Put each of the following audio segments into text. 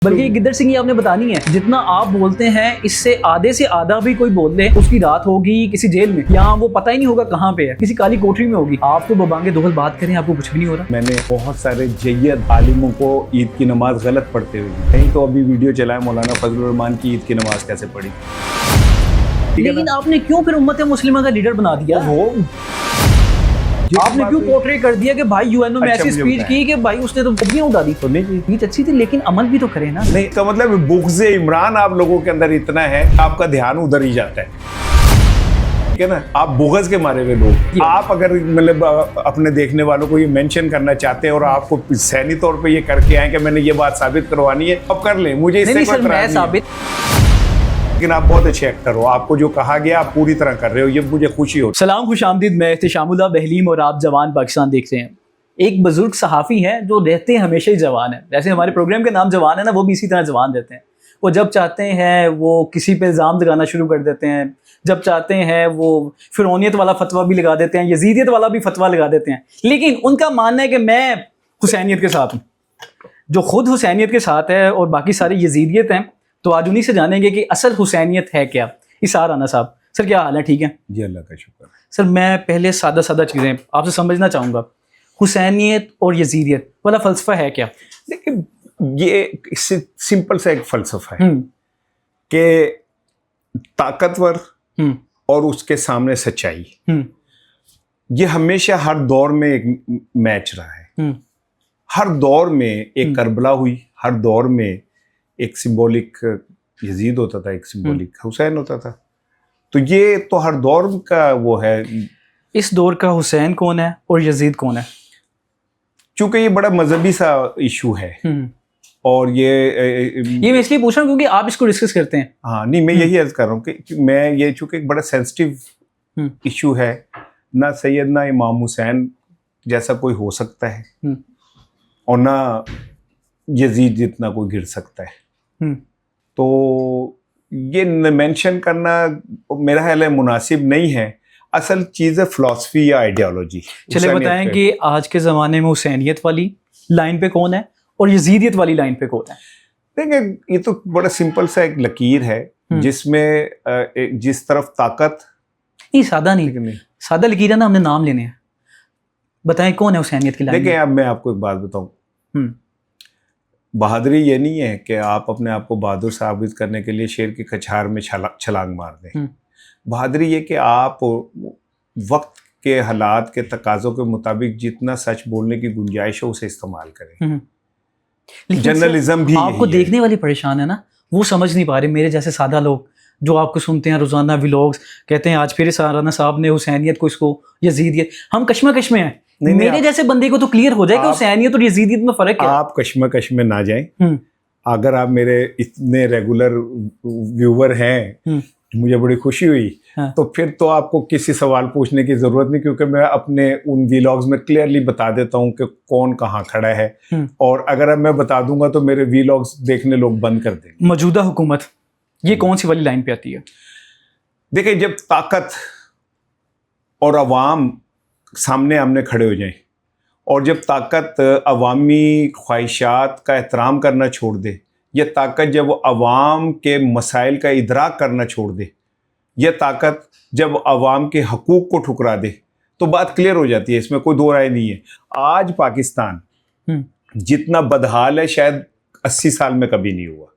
बल्कि गिद्दड़ सिंह आपने बतानी है, जितना आप बोलते हैं इससे आधे से आधा भी कोई बोल ले, उसकी रात होगी किसी जेल में, यहाँ वो पता ही नहीं होगा कहाँ पे है, किसी काली कोठरी में होगी। आप तो बबांगे दोहल बात करें, आपको कुछ भी नहीं हो रहा। मैंने बहुत सारे जय्यद आलिमों को ईद की नमाज गलत पढ़ते हुए, कहीं तो अभी वीडियो चलाए मौलाना फजलुर रहमान की ईद की नमाज कैसे पढ़ी। लेकिन आपने क्यों फिर उम्मत मुस्लिमा का लीडर बना दिया? वो आपने क्यों पोर्ट्रे कर दिया कि भाई यूएनओ में ऐसी स्पीच की कि भाई उसने तो नहीं उड़ा दी। तो नहीं स्पीच अच्छी थी लेकिन अमल भी तो करे ना। नहीं तो मतलब बुग़्ज़ इमरान आप लोगों के अंदर इतना है, आपका ध्यान उधर ही जाता है, ठीक है ना। आप बुग़्ज़ के मारे हुए लोग, आप अगर मतलब अपने देखने वालों को ये मेंशन करना चाहते हैं और आपको सैनी तौर पे ये करके आए कि मैंने ये बात साबित करवानी है, अब कर लें, मुझे इससे कोई इतराज़ नहीं है। लेकिन आप बहुत अच्छे एक्टर हो, आपको जो कहा गया आप पूरी तरह कर रहे हो, ये मुझे खुशी हो। सलाम, खुश आमदीद। मैं इख्तिशामुल्लाह बहलीम और आप जवान पाकिस्तान देख रहे हैं। एक बुजुर्ग सहाफ़ी हैं जो रहते हैं हमेशा ही जवान है। वैसे हमारे प्रोग्राम के नाम जवान है ना, वो भी इसी तरह जवान रहते हैं। वो जब चाहते हैं वो किसी पे इल्ज़ाम लगाना शुरू कर देते हैं, जब चाहते हैं वो फिरौनियत वाला फतवा भी लगा देते हैं, यजीदियत वाला भी फतवा लगा देते हैं। लेकिन उनका मानना है कि मैं हुसैनियत के साथ हूँ। जो खुद हुसैनियत के साथ है और बाकी सारी यजीदियत हैं, तो आज उन्हीं से जानेंगे कि असल हुसैनियत है क्या। इसार राना साहब, सर क्या हाल है? ठीक है जी, अल्लाह का शुक्र। सर मैं पहले सादा सादा चीज़ें आपसे समझना चाहूँगा। हुसैनियत और यजीदियत वाला फ़लसफ़ा है क्या? देखिए, ये सिंपल सा एक फ़लसफ़ा है कि ताकतवर और उसके सामने सच्चाई, ये हमेशा हर दौर में एक मैच रहा है। हर दौर में एक करबला हुई, हर दौर में एक सिंबॉलिक यजीद होता था, एक सिंबॉलिक हुसैन होता था। तो ये तो हर दौर का वो है। इस दौर का हुसैन कौन है और यजीद कौन है? चूंकि ये बड़ा मजहबी सा इशू है और ये मैं इसलिए पूछ रहा हूँ क्योंकि आप इसको डिस्कस करते हैं। हाँ, नहीं, मैं यही अर्ज कर रहा हूँ कि मैं ये चूंकि एक बड़ा सेंसिटिव इशू है, ना सैयदना इमाम हुसैन जैसा कोई हो सकता है और ना यजीद जितना कोई गिर सकता है। तो ये मेंशन करना मेरा ख्याल है मुनासिब नहीं है। असल चीज़ है फिलॉसफी या आइडियोलॉजी। चलिए बताएं कि आज के ज़माने में हुसैनियत वाली लाइन पे कौन है और यजीदियत वाली लाइन पे कौन है? देखिए, ये तो बड़ा सिंपल सा एक लकीर है जिसमें जिस तरफ ताकत, नहीं सादा नहीं, सादा लकीर है ना, हमने नाम लेने हैं। बताएं कौन है हुसैनियत की लाइन? देखिए, अब मैं आपको एक बात बताऊं, बहादुरी ये नहीं है कि आप अपने आप को बहादुर साबित करने के लिए शेर की कछार में छलांग मार दें। बहादुरी ये कि आप वक्त के हालात के तकाज़ों के मुताबिक जितना सच बोलने की गुंजाइश हो उसे इस्तेमाल करें। जर्नलिज्म भी आपको देखने वाले परेशान है ना, वो समझ नहीं पा रहे। मेरे जैसे सादा लोग जो आपको सुनते हैं रोजाना व्लॉग्स, कहते हैं आज फिर राना साहब ने हुसैनियत को इसको यजीदियत, हम कश्मकश में हैं। मेरे जैसे बंदे को तो क्लियर हो जाए कि हुसैनियत और यजीदियत में फर्क है। आप कश्मकश में ना जाएं। अगर आप मेरे इतने रेगुलर व्यूवर हैं, मुझे बड़ी खुशी हुई। तो फिर तो आपको किसी सवाल पूछने की जरूरत नहीं, क्योंकि मैं अपने उन व्लॉग्स में क्लियरली बता देता हूं कि कौन कहाँ खड़ा है। और अगर मैं बता दूंगा तो मेरे व्लॉग्स देखने लोग बंद कर देंगे। मौजूदा हुकूमत ये कौन सी वाली लाइन पे आती है? देखिए, जब ताकत और अवाम सामने आमने खड़े हो जाएं और जब ताकत अवामी ख्वाहिशात का एहतराम करना छोड़ दे, यह ताकत जब अवाम के मसाइल का इदराक करना छोड़ दे, यह ताकत जब अवाम के हकूक़ को ठुकरा दे, तो बात क्लियर हो जाती है। इसमें कोई दो राय नहीं है। आज पाकिस्तान जितना बदहाल है शायद 80 साल में कभी नहीं हुआ।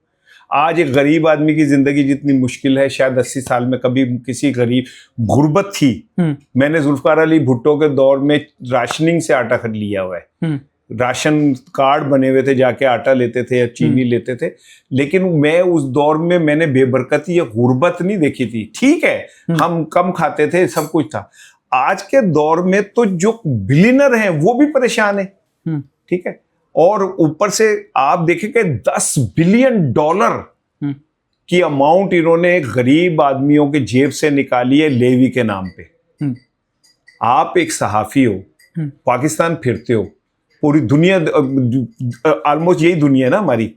आज एक गरीब आदमी की ज़िंदगी जितनी मुश्किल है शायद 80 साल में कभी किसी गरीब, गुर्बत थी। मैंने जुल्फ़िकार अली भुट्टो के दौर में राशनिंग से आटा खरीद लिया हुआ है। राशन कार्ड बने हुए थे, जाके आटा लेते थे या चीनी लेते थे। लेकिन मैं उस दौर में मैंने बेबरकती या गुर्बत नहीं देखी थी। ठीक है, हम कम खाते थे, सब कुछ था। आज के दौर में तो जो बिलियनर हैं वो भी परेशान है, ठीक है। और ऊपर से आप देखें कि $10 बिलियन की अमाउंट इन्होंने गरीब आदमियों के जेब से निकाली है लेवी के नाम पे। आप एक सहाफ़ी हो, पाकिस्तान फिरते हो, पूरी दुनिया, ऑलमोस्ट यही दुनिया ना हमारी।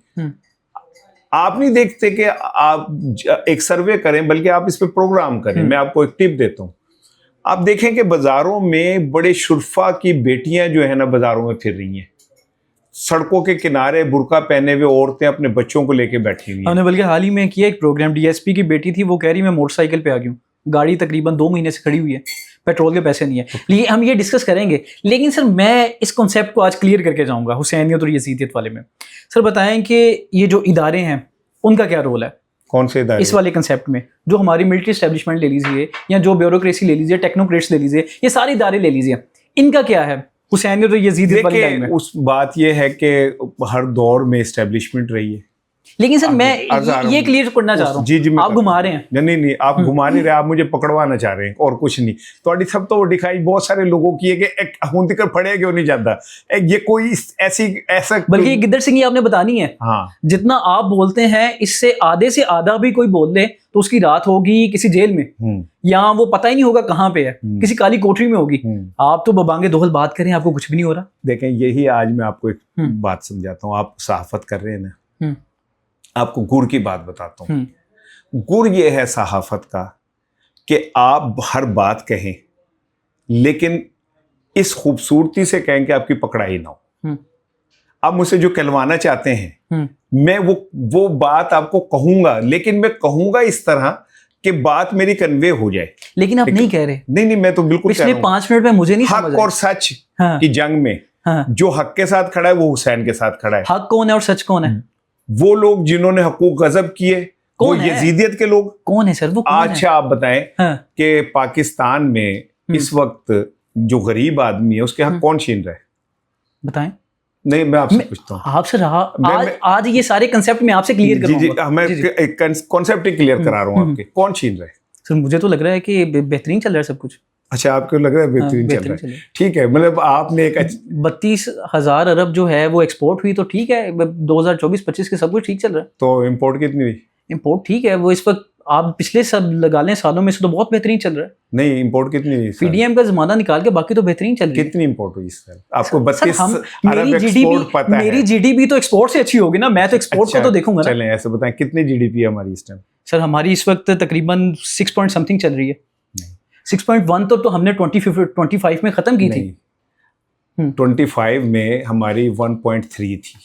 आप नहीं देखते कि आप एक सर्वे करें, बल्कि आप इस पे प्रोग्राम करें। मैं आपको एक टिप देता हूं, आप देखें कि बाजारों में बड़े शुरफा की बेटियां जो है ना बाजारों में फिर रही हैं, सड़कों के किनारे बुर्का पहने हुए औरतें अपने बच्चों को लेके बैठी हुई हैं। हमने बल्कि हाल ही में किया एक प्रोग्राम, डीएसपी की बेटी थी, वो कह रही मैं मोटरसाइकिल पे आ गई हूँ, गाड़ी तकरीबन 2 महीने से खड़ी हुई है, पेट्रोल के पैसे नहीं है। लेकिन हम ये डिस्कस करेंगे, लेकिन सर मैं इस कॉन्सेप्ट को आज क्लियर करके जाऊंगा हुसैनियत और यजीदियत वाले में। सर बताएं कि ये जो इदारे हैं उनका क्या रोल है कौन से इदारे? इस वाले कंसेप्ट में? जो हमारी मिलिट्री एस्टेब्लिशमेंट ले लीजिए या जो ब्यूरोक्रेसी ले लीजिए, टेक्नोक्रेट्स ले लीजिए, ये सारे इदारे ले लीजिए, इनका क्या है हुसैनियत और यजीदियत वाले टाइम में? उस बात ये है कि हर दौर में एस्टेब्लिशमेंट रही है। लेकिन सर मैं ये क्लियर करना चाह रहा हूँ। जी आप घुमा रहे हैं। नहीं, आप घुमा नहीं रहे, आप मुझे पकड़वाना चाह रहे हैं और कुछ नहीं। तो सब तो दिखाई बहुत सारे लोगों की है कि एक हुन तक फड़े क्यों नहीं जाता, ये कोई ऐसा बल्कि गिद्दर सिंह आपने बतानी है। हाँ, जितना जितना आप बोलते हैं इससे आधे से आधा भी कोई बोल दे तो उसकी रात होगी किसी जेल में, या वो पता ही नहीं होगा कहाँ पे है, किसी काली कोठरी में होगी। आप तो बबांगे दोहल बात करें, आपको कुछ भी नहीं हो रहा। देखें, यही आज मैं आपको एक बात समझाता हूँ। आप सहाफत कर रहे हैं ना, आपको गुर की बात बताता हूँ। गुर ये है सहाफत का कि आप हर बात कहें लेकिन इस खूबसूरती से कहें कि आपकी पकड़ाई ना हो। आप मुझसे जो कहलवाना चाहते हैं, मैं वो बात आपको कहूंगा, लेकिन मैं कहूंगा इस तरह कि बात मेरी कन्वे हो जाए। लेकिन आप नहीं कह रहे। नहीं, मैं तो बिल्कुल पिछले 5 मिनट में मुझे नहीं समझ हक और सच की जंग में जो हक के साथ खड़ा है वो हुसैन के साथ खड़ा है। हक कौन है और सच कौन है? वो लोग जिन्होंने हकूक गजब किए, वो यजीदियत के लोग। कौन है सर वो? अच्छा आप बताएं कि पाकिस्तान में इस वक्त जो गरीब आदमी है उसके हक कौन छीन रहा है? बताएं। नहीं, मैं आपसे पूछता हूँ। आपसे आज ये सारे कंसेप्ट मैं आपसे क्लियर करूंगा। मैं एक कंसेप्ट ही क्लियर करा रहा हूँ आपके। कौन छीन रहा है? सर मुझे तो लग रहा है कि बेहतरीन चल रहा है सब कुछ। अच्छा, आपको लग रहा है बेहतरीन चल रहा है? ठीक है, मतलब आपने एक 32,000 अरब जो है वो एक्सपोर्ट हुई तो ठीक है, 2024-25 के सब कुछ ठीक चल रहा है। तो इंपोर्ट कितनी हुई? इंपोर्ट ठीक है, वो इस वक्त आप पिछले सब लगा लें सालों में से तो बहुत बेहतरीन चल रहा है। नहीं, इंपोर्ट कितनी हुई? पीडीएम का जमाना निकाल के बाकी तो बेहतरीन चल रही है। कितनी इंपोर्ट हुई इस साल? आपको 32 अरब मेरी एक्सपोर्ट पता है? मेरी जीडीपी तो एक्सपोर्ट से अच्छी होगी ना, मैं तो एक्सपोर्ट को तो देखूंगा ना। चलें ऐसे बताएं, कितनी जीडीपी है हमारी इस टाइम? सर हमारी इस वक्त तकरीबन 6 पॉइंट समथिंग चल रही है। 6.1 तो हमने 25 में खत्म की थी। 25 में हमारी 1.3 थी।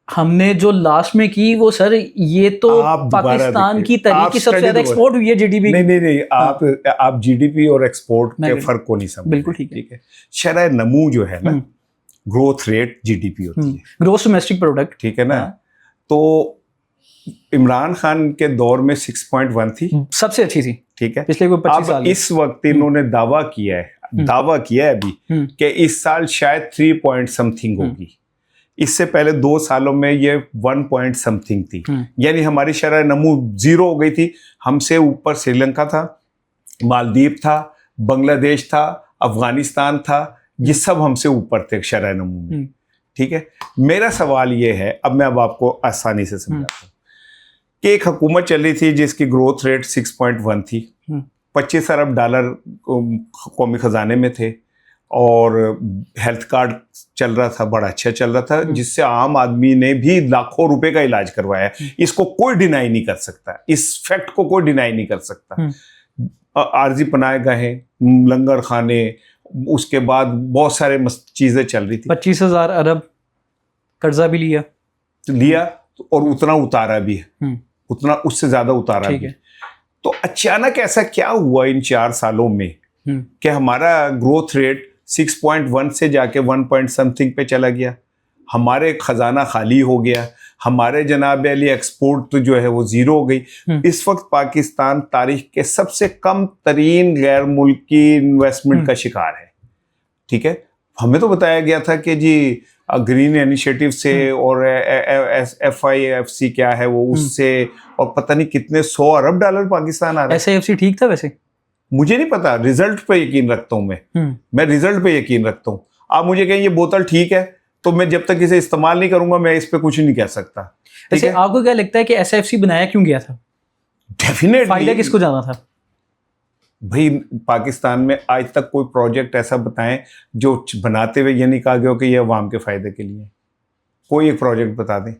हमने जो लास्ट में की वो सर ये तो पाकिस्तान की तरीके सबसे ज्यादा एक्सपोर्ट हुई है जीडीपी। नहीं, आप जीडीपी और एक्सपोर्ट के फर्क को नहीं समझ। बिल्कुल ठीक है। शरह नमू जो है ना, ग्रोथ रेट जीडीपी होती है, ग्रोस डोमेस्टिक प्रोडक्ट, ठीक है ना। तो इमरान खान के दौर में 6.1 थी, सबसे अच्छी थी, ठीक है, पिछले 25 साल। इस वक्त इन्होंने दावा किया है अभी कि इस साल शायद 3 पॉइंट समथिंग होगी। इससे पहले 2 सालों में ये 1 पॉइंट समथिंग थी, यानी हमारी शरह नमू 0 हो गई थी। हमसे ऊपर श्रीलंका था, मालदीव था, बांग्लादेश था, अफगानिस्तान था, ये सब हमसे ऊपर थे शरह नमू में। ठीक है, मेरा सवाल ये है, अब मैं आपको आसानी से समझाता हूँ कि एक हुकूमत चल रही थी जिसकी ग्रोथ रेट 6.1 थी, 25 अरब डॉलर कौमी खजाने में थे, और हेल्थ कार्ड चल रहा था, बड़ा अच्छा चल रहा था, जिससे आम आदमी ने भी लाखों रुपए का इलाज करवाया। इसको कोई डिनाई नहीं कर सकता, इस फैक्ट को कोई डिनाई नहीं कर सकता। आरजी पनाहगाहें, लंगर खाने, उसके बाद बहुत सारे चीजें चल रही थी। 25,000 अरब कर्जा भी लिया और उतना उतारा भी है, उतना उससे ज्यादा उतारा भी है। तो अचानक ऐसा क्या हुआ इन 4 सालों में कि हमारा ग्रोथ रेट 6.1 से जाके 1 पॉइंट समथिंग पे चला गया, हमारे खजाना खाली हो गया, हमारे जनाब अली एक्सपोर्ट तो जो है वो 0 हो गई। इस वक्त पाकिस्तान तारीख के सबसे कम तरीन गैर मुल्की इन्वेस्टमेंट का शिकार है। ठीक है, हमें तो बताया गया था कि जी ग्रीन इनिशिएटिव से और FIFC क्या है वो, उससे और पता नहीं कितने 100 अरब डॉलर पाकिस्तान आ रहा है। SIFC ठीक था वैसे, मुझे नहीं पता, रिजल्ट पे यकीन रखता हूं मैं रिजल्ट पे यकीन रखता हूं। आप मुझे कहें ये बोतल ठीक है, तो मैं जब तक इसे इस्तेमाल नहीं करूंगा मैं इस पे कुछ नहीं कह सकता। वैसे आपको क्या लगता है कि SIFC बनाया क्यों गया था? डेफिनेटली फायदा किसको जाना था? भाई पाकिस्तान में आज तक कोई प्रोजेक्ट ऐसा बताएं जो बनाते हुए ये नहीं कहा गया कि ये अवाम के फायदे के लिए, कोई एक प्रोजेक्ट बता दें।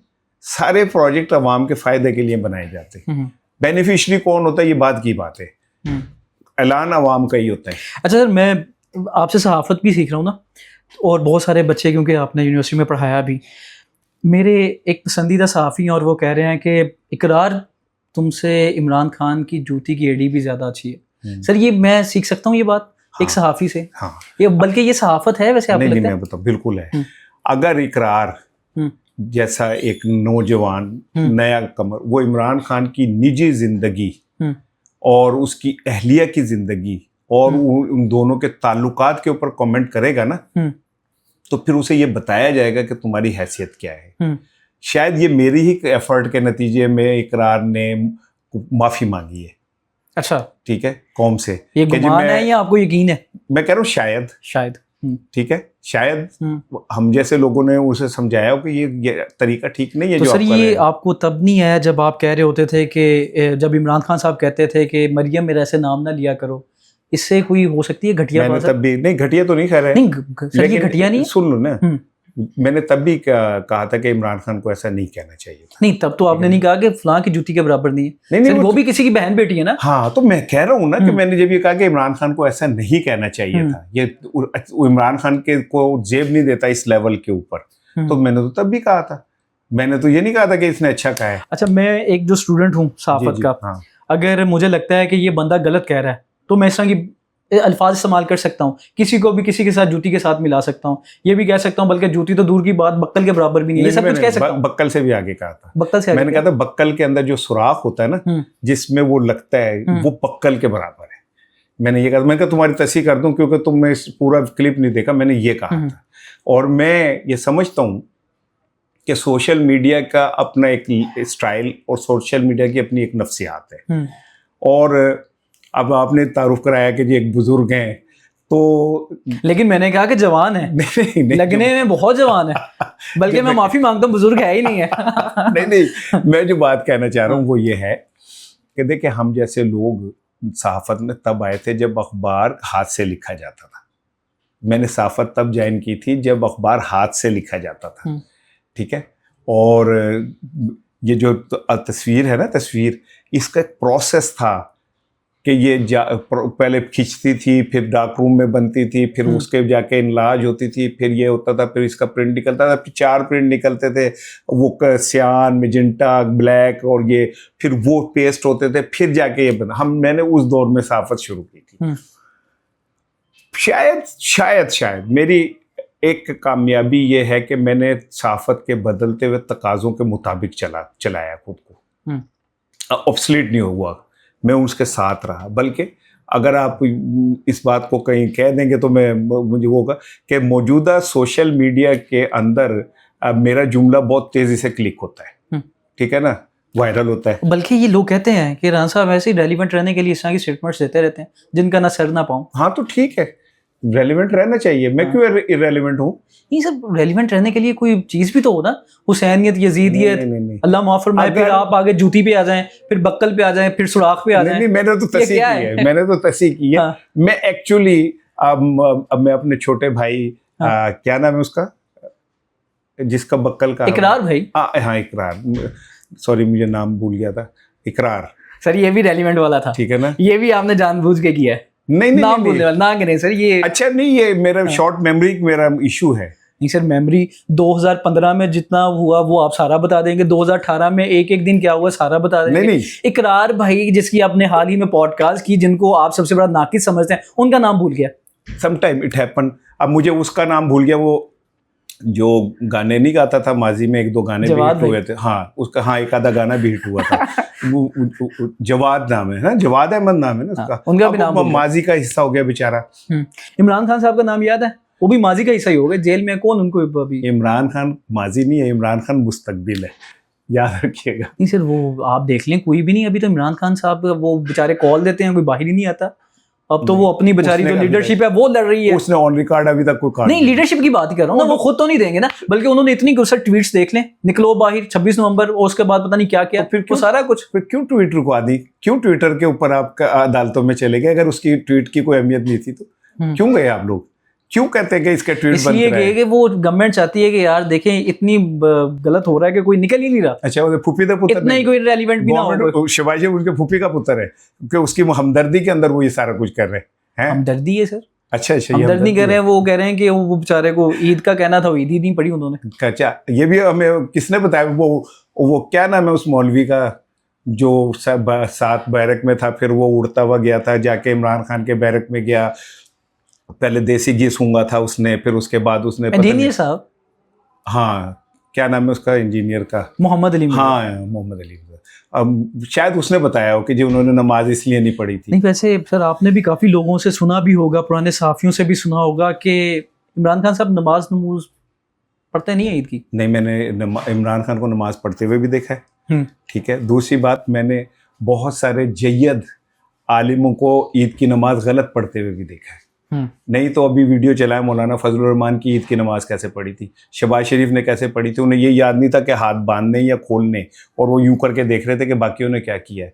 सारे प्रोजेक्ट अवाम के फायदे के लिए बनाए जाते हैं। बेनिफिशियरी कौन होता है ये बात की बात है, ऐलान अवाम का ही होता है। अच्छा सर, मैं आपसे सहाफत भी सीख रहा हूँ ना, और बहुत सारे बच्चे, क्योंकि आपने यूनिवर्सिटी में पढ़ाया भी, मेरे एक पसंदीदा सहाफ़ी हैं और वो कह रहे हैं कि इकरार तुमसे इमरान खान की जूती की एड़ी भी ज़्यादा अच्छी है। सर ये मैं सीख सकता हूँ ये बात एक सहाफ़ी से? हाँ, ये बल्कि ये सहाफ़त है वैसे आपको नहीं लगता है? मैं बताऊँ, बिल्कुल है। अगर इकरार जैसा एक नौजवान नया कमर वो इमरान खान की निजी जिंदगी और उसकी अहलिया की जिंदगी और उन दोनों के ताल्लुकात के ऊपर कमेंट करेगा ना, तो फिर उसे ये बताया जाएगा कि तुम्हारी हैसियत क्या है। शायद ये मेरी ही एफर्ट के नतीजे में इकरार ने माफी मांगी है। अच्छा, ठीक है, कौम से। ये गुमान है या आपको यकीन है? मैं कह रहा हूँ शायद ठीक है, शायद हम जैसे लोगों ने उसे समझाया हो कि ये तरीका ठीक नहीं है। तो जो सर ये आपको तब नहीं आया जब आप कह रहे होते थे कि जब इमरान खान साहब कहते थे कि मरियम मेरा ऐसे नाम ना लिया करो, इससे कोई हो सकती है घटिया बात? तब भी नहीं, घटिया तो नहीं कह रहे, नहीं सर ये घटिया नहीं, सुन लो ना, मैंने तब भी कहा था कि इमरान खान को ऐसा नहीं कहना चाहिए था। नहीं तब तो आपने नहीं कहा कि फलां की जूती के बराबर नहीं है। नहीं वो भी किसी की बहन बेटी है ना। हाँ, तो मैं कह रहा हूँ ना कि मैंने जब ये कहा कि इमरान खान को ऐसा नहीं कहना चाहिए था, ये इमरान खान के को जेब नहीं देता इस लेवल के ऊपर, तो मैंने तो तब भी कहा था। मैंने तो ये नहीं कहा था कि इसने अच्छा कहा है। अच्छा, मैं एक जो स्टूडेंट हूँ सहाफत का, अगर मुझे लगता है कि ये बंदा गलत कह रहा है तो मैं इस तरह की अल्फाज इस्तेमाल कर सकता हूँ, किसी को भी किसी के साथ जूती के साथ मिला सकता हूँ, ये भी कह सकता हूँ, बल्कि जूती तो दूर की बात बक्कल के बराबर भी नहीं है, ये सब कुछ कह सकता हूँ। बक्कल से भी आगे कहा था। बक्कल से मैंने कहा था बक्कल के अंदर जो सुराख होता है ना, जिसमें वो लगता है वो बक्कल के बराबर है। मैंने ये कहा, मैंने कहा तुम्हारी तस्वीर कर दूं क्योंकि तुमने पूरा क्लिप नहीं देखा, मैंने ये कहा था। और मैं ये समझता हूँ कि सोशल मीडिया का अपना एक स्टाइल और सोशल मीडिया की अपनी एक नफ्सियात है। और अब आपने तारुफ कराया कि जी एक बुजुर्ग हैं, तो लेकिन मैंने कहा कि जवान है। नहीं, लगने में बहुत जवान है, बल्कि मैं माफी मांगता हूँ, बुजुर्ग है ही नहीं है। नहीं, मैं जो बात कहना चाह रहा हूँ वो ये है कि देखिए हम जैसे लोग सहाफत में तब आए थे जब अखबार हाथ से लिखा जाता था। मैंने सहाफत तब ज्वाइन की थी जब अखबार हाथ से लिखा जाता था। ठीक है, और ये जो तस्वीर है ना, तस्वीर, इसका एक प्रोसेस था कि ये पहले खिंचती थी, फिर डार्क रूम में बनती थी, फिर उसके जाके इनलाज होती थी, फिर ये होता था, फिर इसका प्रिंट निकलता था, फिर 4 प्रिंट निकलते थे, वो सियान, मेजेंटा, ब्लैक, और ये फिर वो पेस्ट होते थे, फिर जाके ये बना। मैंने उस दौर में सहाफत शुरू की थी। शायद मेरी एक कामयाबी ये है कि मैंने सहाफत के बदलते हुए तकाज़ों के मुताबिक चलाया खुद को, ऑब्सलीट नहीं हुआ, मैं उसके साथ रहा। बल्कि अगर आप इस बात को कहीं कह देंगे तो मुझे वो होगा कि मौजूदा सोशल मीडिया के अंदर मेरा जुमला बहुत तेज़ी से क्लिक होता है, ठीक है ना, वायरल होता है। बल्कि ये लोग कहते हैं कि राना साहब ऐसे ही रेलिवेंट रहने के लिए इस तरह की स्टेटमेंट्स देते रहते हैं जिनका ना सर ना पाऊँ। हाँ तो ठीक है, रेलिवेंट रहना चाहिए, मैं क्यों इरेलिवेंट हूँ? ये सब रेलिवेंट रहने के लिए कोई चीज भी तो हो ना, हुसैनियत, यजीदियत, अल्लाह माफ फरमाए, फिर आप आगे जूती पे आ जाएं, फिर बक्कल पे आ जाएं, फिर सुराख पे आ जाएं। नहीं, मैंने तो तस्सीह की है, मैंने तो तस्सीह की है। मैं एक्चुअली अब मैं अपने छोटे भाई, क्या नाम है उसका, जिसका बक्कल का, इकरार भाई। हाँ इकरार, सॉरी मुझे नाम भूल गया था, इकरार। सर ये भी रेलिवेंट वाला था, ठीक है ना, ये भी आपने जानबूझ के किया है। नहीं नाम बोलने वाला ना करें सर, ये अच्छा नहीं, ये मेरा शॉर्ट मेमोरी मेरा इशू है। नहीं सर, मेमोरी 2015 में जितना हुआ वो आप सारा बता देंगे, 2018 में एक दिन क्या हुआ सारा बता देंगे। नहीं। इकरार भाई जिसकी आपने हाल ही में पॉडकास्ट की, जिनको आप सबसे बड़ा नाकिस समझते हैं, उनका नाम भूल गया। Sometime it happen. अब मुझे उसका नाम भूल गया, वो जो गाने नहीं गाता था माजी में, 1-2 गाने भी हिट हुए थे। हाँ उसका, हाँ एक आधा गाना भी हिट हुआ था। जवाद नाम है ना, जवाद अहमद नाम है ना उसका। उनका भी नाम माजी का हिस्सा हो गया बेचारा। इमरान खान साहब का नाम याद है? वो भी माजी का हिस्सा ही हो गया, जेल में कौन उनको अभी। इमरान खान माजी नहीं है, इमरान खान मुस्तकबिल है, याद रखिएगा। नहीं सर, वो आप देख लें, कोई भी नहीं अभी तो इमरान खान साहब वो बेचारे कॉल देते हैं, कोई बाहर ही नहीं आता। अब तो वो अपनी बेचारी जो लीडरशिप है वो लड़ रही है। उसने ऑन रिकॉर्ड अभी तक कोई नहीं, लीडरशिप की बात ही कर रहा हूँ ना, वो खुद तो नहीं देंगे ना, बल्कि उन्होंने इतनी गुस्सा ट्वीट्स देख लें, निकलो बाहर 26 नवंबर, और उसके बाद पता नहीं क्या क्या, फिर वो सारा कुछ। फिर क्यों ट्वीट रुकवा दी? क्यों ट्विटर के ऊपर आप अदालतों में चले गए? अगर उसकी ट्वीट की कोई अहमियत नहीं थी तो क्यों गए आप लोग? क्यों कहते हैं कि इसका ट्वीट बंद कराएं? इसलिए कि वो गवर्नमेंट चाहती है कि यार देखें इतनी गलत हो रहा है कि कोई निकल ही नहीं रहा। अच्छा, वो फूफी का पुत्र इतना ही कोई रेलिवेंट भी ना हो। शिवाजी उनके फूफी का पुत्र है, क्योंकि उसकी हमदर्दी के अंदर वो ये सारा कुछ कर रहे हैं। हमदर्दी है सर, अच्छा अच्छा, ये हमदर्द नहीं कर रहे हैं, वो कह रहे हैं कि वो बेचारे को ईद का कहना था, वो ईद ही नहीं पढ़ी उन्होंने। अच्छा, ये भी हमें किसने बताया? वो क्या नाम है उस मौलवी का जो साथ बैरक में था, फिर वो उड़ता हुआ गया था, जाके इमरान खान के बैरक में गया, पहले देसी घी सूंघा था उसने, फिर उसके बाद उसने इंजीनियर साहब, हाँ क्या नाम है उसका इंजीनियर का? मोहम्मद अली। हाँ मोहम्मद अली। अब शायद उसने बताया हो कि जी उन्होंने नमाज इसलिए नहीं पढ़ी थी। नहीं, वैसे सर आपने भी काफ़ी लोगों से सुना भी होगा, पुराने सहाफ़ियों से भी सुना होगा कि इमरान खान साहब नमाज पढ़ते नहीं है ईद की। नहीं, मैंने इमरान खान को नमाज पढ़ते हुए भी देखा है। ठीक है, दूसरी बात, मैंने बहुत सारे जय्यद आलिमों को ईद की नमाज गलत पढ़ते हुए भी देखा है। नहीं तो अभी वीडियो चलाया मौलाना फजलुर रहमान की ईद की नमाज कैसे पढ़ी थी, शहबाज शरीफ ने कैसे पढ़ी थी, उन्हें ये याद नहीं था कि हाथ बांधने या खोलने, और वो यूं करके देख रहे थे कि बाकियों ने क्या किया है।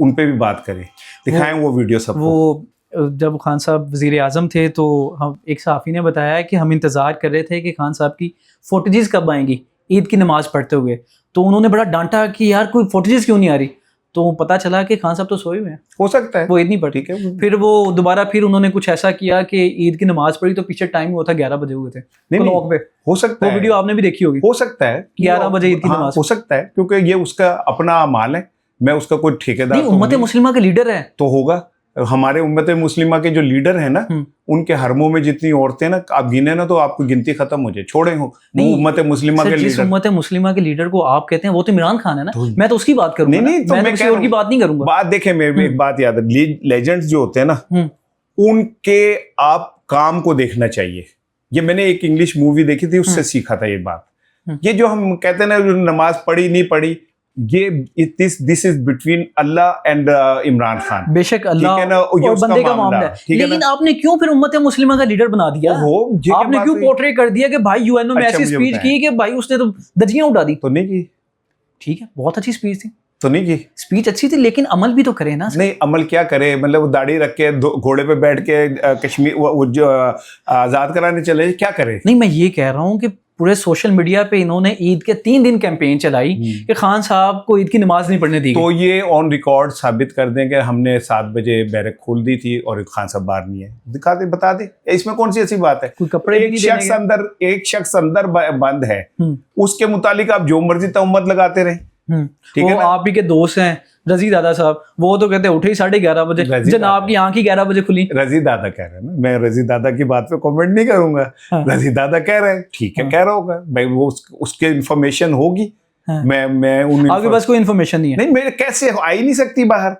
उन पे भी बात करें, दिखाएं वो वीडियो सबको। वो जब खान साहब वज़ीर आज़म थे तो हम एक सहाफ़ी ने बताया कि हम इंतज़ार कर रहे थे कि खान साहब की फुटेजेस कब आएंगी ईद की नमाज़ पढ़ते हुए, तो उन्होंने बड़ा डांटा कि यार कोई फुटेजेस क्यों नहीं आ रही, तो पता चला कि खान साहब तो सोए हुए हैं। हो सकता है वो ईद नहीं पढ़ी। ठीक है, फिर वो दोबारा फिर उन्होंने कुछ ऐसा किया कि ईद की नमाज पढ़ी तो पीछे टाइम हुआ था 11 बजे हुए थे क्लॉक पे। हो सकता है, वो वीडियो आपने भी देखी होगी। हो सकता है 11 बजे ईद की हाँ, नमाज। हो सकता है, क्योंकि ये उसका अपना माल है, मैं उसका कोई ठेकेदार नहीं, उम्मत मुस्लिमा के लीडर है तो होगा। हमारे उम्मत मुस्लिमा के जो लीडर है ना, उनके हरमों में जितनी औरतें ना, आप गिने ना तो आपकी गिनती खत्म हो जाए, छोड़े हो। नहीं, उम्मत मुस्लिमा के लीडर, उम्मत मुस्लिमा के लीडर को आप कहते हैं वो तो इमरान खान है ना, मैं तो उसकी बात करूंगा। नहीं तो मैं किसी और की बात नहीं करूंगा। बात देखें, मेरे एक बात याद है, लेजेंड्स जो होते हैं ना, उनके आप काम को देखना चाहिए। ये मैंने एक इंग्लिश मूवी देखी थी, उससे सीखा था ये बात। ये जो हम कहते हैं ना नमाज पढ़ी नहीं पढ़ी, ये this is between Allah and Imran Khan. बेशक अल्लाह और बंदे का मामला है, लेकिन आपने क्यों फिर उम्मत मुस्लिमा का लीडर बना दिया? आपने क्यों पोर्ट्रे कर दिया कि भाई यूएनओ में ऐसी स्पीच की कि भाई उसने तो दजियां उड़ा दी? तो नहीं की, ठीक है, बहुत अच्छी स्पीच थी, तो नहीं की स्पीच अच्छी थी, लेकिन अमल भी तो करे ना। नहीं, अमल क्या करे, मतलब वो दाढ़ी रख के घोड़े पे बैठ के कश्मीर वो जो आजाद कराने चले, क्या करे? नहीं, मैं ये कह रहा हूँ कि पूरे सोशल मीडिया पे इन्होंने ईद के 3 दिन कैंपेन चलाई कि खान साहब को ईद की नमाज नहीं पढ़ने दी। तो ये ऑन रिकॉर्ड साबित कर दें कि हमने 7 बजे बैरक खोल दी थी और खान साहब बाहर नहीं है, दिखा दे, बता दे, इसमें कौन सी ऐसी बात है? कोई कपड़े एक शख्स अंदर बंद है, उसके मुतालिक आप जो मर्जी तहमत लगाते रहे। ठीक है, आप ही के दोस्त हैं रजी दादा साहब, वो तो कहते हैं उठे ही 11:30 बजे, जनाब की आंख ही 11 बजे खुली। रजी दादा कह रहे हैं ना, मैं रजी दादा की बात पे कमेंट नहीं करूंगा। रजी दादा कह रहे हैं, ठीक है, कह रहा होगा भाई, वो उसके इन्फॉर्मेशन होगी। मैं आपके पास कोई इन्फॉर्मेशन नहीं है? नहीं, मेरे कैसे आ ही नहीं सकती बाहर।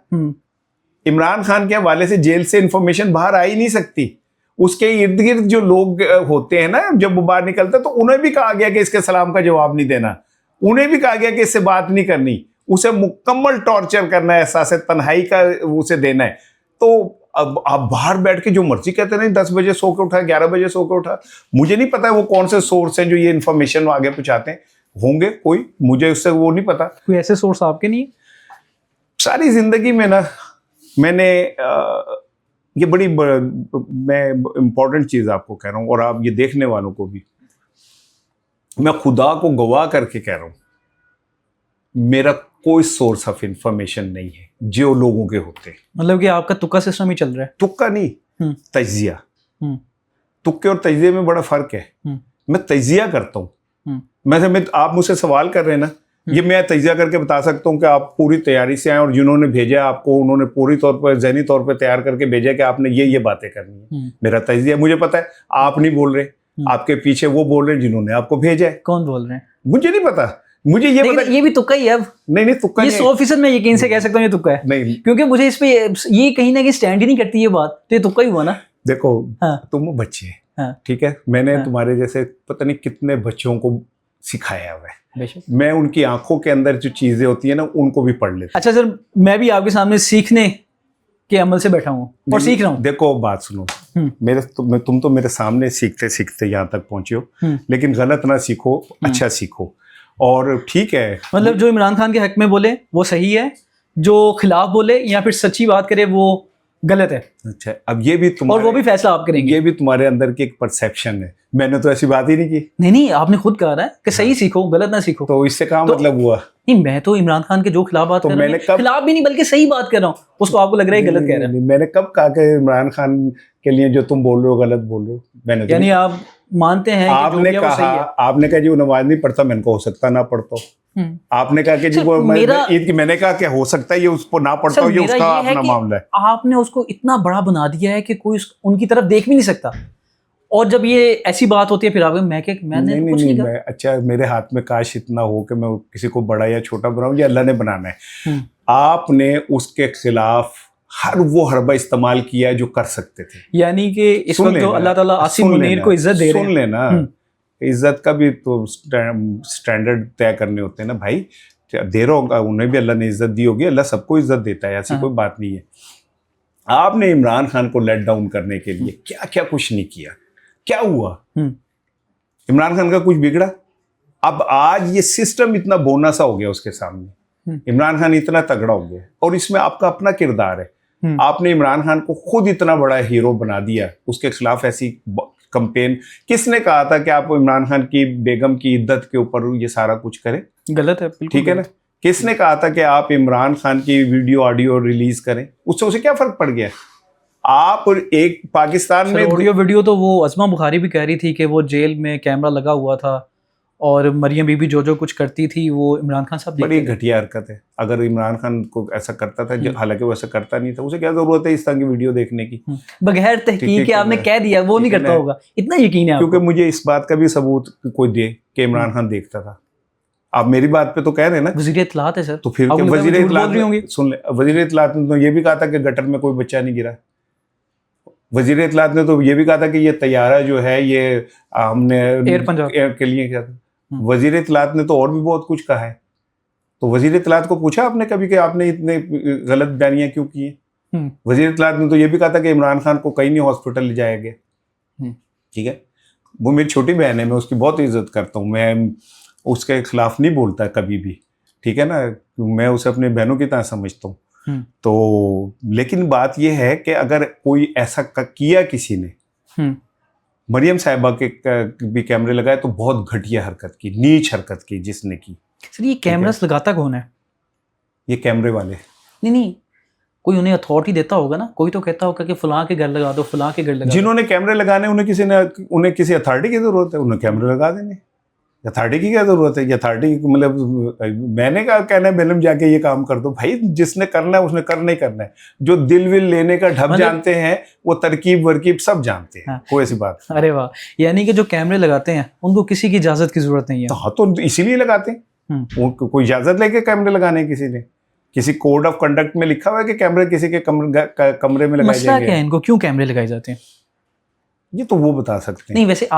इमरान खान के हवाले से जेल से इन्फॉर्मेशन बाहर आ ही नहीं सकती। उसके इर्द गिर्द जो लोग होते हैं ना, जब वो बाहर निकलते तो उन्हें भी कहा गया कि इसके सलाम का जवाब नहीं देना, उन्हें भी कहा गया कि इससे बात नहीं करनी, उसे मुकम्मल टॉर्चर करना है, एहसास तन्हाई का उसे देना है। तो अब आप बाहर बैठ के जो मर्जी कहते नहीं, 10 बजे सो के उठा, 11 बजे सो के उठा, मुझे नहीं पता वो कौन से सोर्स हैं जो ये इन्फॉर्मेशन आगे पहुंचाते हैं, होंगे कोई, मुझे उससे वो नहीं पता। कोई ऐसे सोर्स आपके नहीं? सारी जिंदगी में ना मैंने ये मैं इंपॉर्टेंट चीज आपको कह रहा हूं, और आप ये देखने वालों को भी मैं खुदा को गवाह करके कह रहा हूं, मेरा कोई सोर्स ऑफ इंफॉर्मेशन नहीं है जो लोगों के होते हैं। मतलब कि आपका तुक्का सिस्टम ही चल रहा है? तुक्का नहीं, तजिया। तुक्के और तजिए में बड़ा फर्क है। मैं तजिया करता हूँ, मैं आप मुझसे सवाल कर रहे हैं ना, ये मैं तजिया करके बता सकता हूँ कि आप पूरी तैयारी से आए और जिन्होंने भेजा आपको, उन्होंने पूरी तौर पर ज़हनी तौर पर तैयार करके भेजा कि आपने ये बातें करनी है। मेरा तजिया मुझे पता है, आप नहीं बोल रहे, आपके पीछे वो बोल रहे हैं जिन्होंने आपको भेजा है। कौन बोल रहे हैं मुझे नहीं पता, मुझे ये पता, ये भी तुक्का ही है अब। नहीं तुक्का ये 100% मैं यकीन से कह सकता हूँ ये तुक्का है। नहीं, क्योंकि मुझे इस पे ये कहीं ना कहीं स्टैंड ही नहीं करती ये बात, तो ये तुक्का ही हुआ ना। देखो, तुम बच्चे, ठीक है, मैंने तुम्हारे जैसे पता नहीं कितने बच्चों को सिखाया हुआ है, मैं उनकी आंखों के अंदर जो चीजें होती है ना उनको भी पढ़ लेता। अच्छा सर, मैं भी आपके सामने सीखने के अमल से बैठा हूँ और सीख रहा हूँ। देखो बात सुनो, तुम तो मेरे सामने सीखते सीखते यहाँ तक पहुंचे हो, लेकिन गलत ना सीखो, अच्छा सीखो। और ठीक है, मतलब जो इमरान खान के हक में बोले वो सही है, जो खिलाफ बोले या फिर सच्ची बात करे वो गलत है। अच्छा, अब ये भी तुम्हारे, और वो भी फैसला आप करेंगे। ये भी तुम्हारे अंदर की एक परसेप्शन है, मैंने तो ऐसी बात ही नहीं की। नहीं, आपने खुद कहा है कि सही सीखो, गलत ना सीखो। तो इससे क्या मतलब हुआ? नहीं, मैं तो इमरान खान के जो खिलाफ बात तो कर रहा मैंने हूँ, खिलाफ भी नहीं बल्कि सही बात कर रहा हूँ, उसको आपको लग रहा है गलत कह रहा है। नहीं, मैंने कब कहा कि इमरान खान के लिए जो तुम बोल रहे हो गलत बोल रहे हो? मैंने तो यानी नहीं- आप मानते हैं कि जो आपने भी है वो सही है। कहा, आपने कहा जी वो नमाज नहीं पढ़ता, मैंने कहा हो सकता ना पढ़ता हो। आपने कहा कि जी सर, वो मेरा- ईद की, मैंने कहा कि हो सकता है ये उसको ना पढ़ता सर हो, ये मेरा उसका ये है अपना कि मामला है। आपने उसको इतना बड़ा बना दिया है कि कोई उनकी तरफ देख भी नहीं सकता, और जब ये ऐसी बात होती है फिर आप मैंने नहीं तो नहीं कुछ नहीं, नहीं कहा। मैं अच्छा, मेरे हाथ में काश इतना हो कि मैं किसी को बड़ा या छोटा बनाऊं, ये अल्लाह ने बनाना है। हम्म। आपने उसके खिलाफ हर वो हरबा इस्तेमाल किया जो कर सकते थे। यानी कि इस सुन वक्त जो लेना, अल्लाह ताला आसिम सुन मुनीर लेना, को इज्जत दे रहे सुन हैं। लेना, इज्जत का भी तो स्टैंडर्ड तय करने होते हैं ना भाई। दे रहा होगा, उन्हें भी अल्लाह ने इज्जत दी होगी, अल्लाह सबको इज्जत देता है, ऐसी कोई बात नहीं है। आपने इमरान खान को लेट डाउन करने के लिए क्या क्या कुछ नहीं किया, क्या हुआ? इमरान खान का कुछ बिगड़ा? अब आज ये सिस्टम इतना बोना सा हो गया उसके सामने, इमरान खान इतना तगड़ा हो गया, और इसमें आपका अपना किरदार है। आपने इमरान खान को खुद इतना बड़ा हीरो बना दिया, उसके खिलाफ ऐसी कंपेन। किसने कहा था कि आप इमरान खान की बेगम की इद्दत के ऊपर ये सारा कुछ करें? गलत है, बिल्कुल ठीक है ना। किसने कहा था कि आप इमरान खान की वीडियो ऑडियो रिलीज करें? उससे उसे क्या फर्क पड़ गया? आप एक पाकिस्तान में ऑडियो वीडियो तो वो अज़मा बुखारी भी कह रही थी कि वो जेल में कैमरा लगा हुआ था और मरियम बीबी जो कुछ करती थी वो इमरान खान साहब बड़ी घटिया हरकत है। अगर इमरान खान को ऐसा करता था, हालांकि वो ऐसा करता नहीं था, उसे क्या जरूरत है इस तरह की वीडियो देखने की? बगैर तहकीक के आपने कह दिया, वो नहीं करता होगा, इतना यकीन है क्योंकि मुझे इस बात का भी सबूत कोई दे कि इमरान खान देखता था। आप मेरी बात पे तो कह रहे हैं ना, वज़ीर इत्तलात है सर। तो फिर वज़ीर इत्तलात, सुन ले, वज़ीर इत्तलात ने तो ये भी कहा था कि गटर में कोई बच्चा नहीं गिरा। वज़ीर इत्तलात ने तो ये भी कहा था कि ये तैयारा जो है ये हमने एयर पंजाब के लिए किया था। वज़ीर इत्तलात ने तो और भी बहुत कुछ कहा है। तो वज़ीर इत्तलात को पूछा आपने कभी कि आपने इतने गलत बयानियां क्यों की हैं? वज़ीर इत्तलात ने तो ये भी कहा था कि इमरान खान को कहीं नहीं हॉस्पिटल ले जाया गया। ठीक है, वो मेरी छोटी बहन है, मैं उसकी बहुत इज्जत करता हूँ, मैं उसके खिलाफ नहीं बोलता कभी भी, ठीक है ना, मैं उसे अपनी बहनों की तरह समझता हूँ। तो लेकिन बात यह है कि अगर कोई ऐसा किया किसी ने, मरियम साहिबा के भी कैमरे लगाए तो बहुत घटिया हरकत की, नीच हरकत की जिसने की। सर ये कैमरास लगाता कौन है? ये कैमरे वाले। नहीं, कोई उन्हें अथॉरिटी देता होगा ना, कोई तो कहता होगा कि फलां के घर लगा दो, फलां के घर लगा दो। जिन्होंने कैमरे लगाने उन्हें किसी अथॉरिटी की जरूरत है, उन्हें कैमरे लगा देने। अथॉरिटी की क्या जरूरत है? अथॉरिटी मतलब मैंने कहा कहना है बेलम जाके ये काम कर दो भाई, जिसने करना है उसने करना ही करना है। जो दिल विल लेने का ढब जानते हैं वो तरकीब वरकीब सब जानते हैं। हाँ। कोई ऐसी बात। अरे वाह, यानी कि जो कैमरे लगाते हैं उनको किसी की इजाजत की जरूरत नहीं है। हाँ, तो इसीलिए लगाते हैं। कोई इजाजत लेके कैमरे लगाने किसी ने? किसी कोड ऑफ कंडक्ट में लिखा हुआ है कि कैमरे किसी के कमरे में लगाए जाएंगे? क्या है इनको, क्यों कैमरे लगाए जाते हैं? ये तो वो बता सकते हैं। नहीं वैसे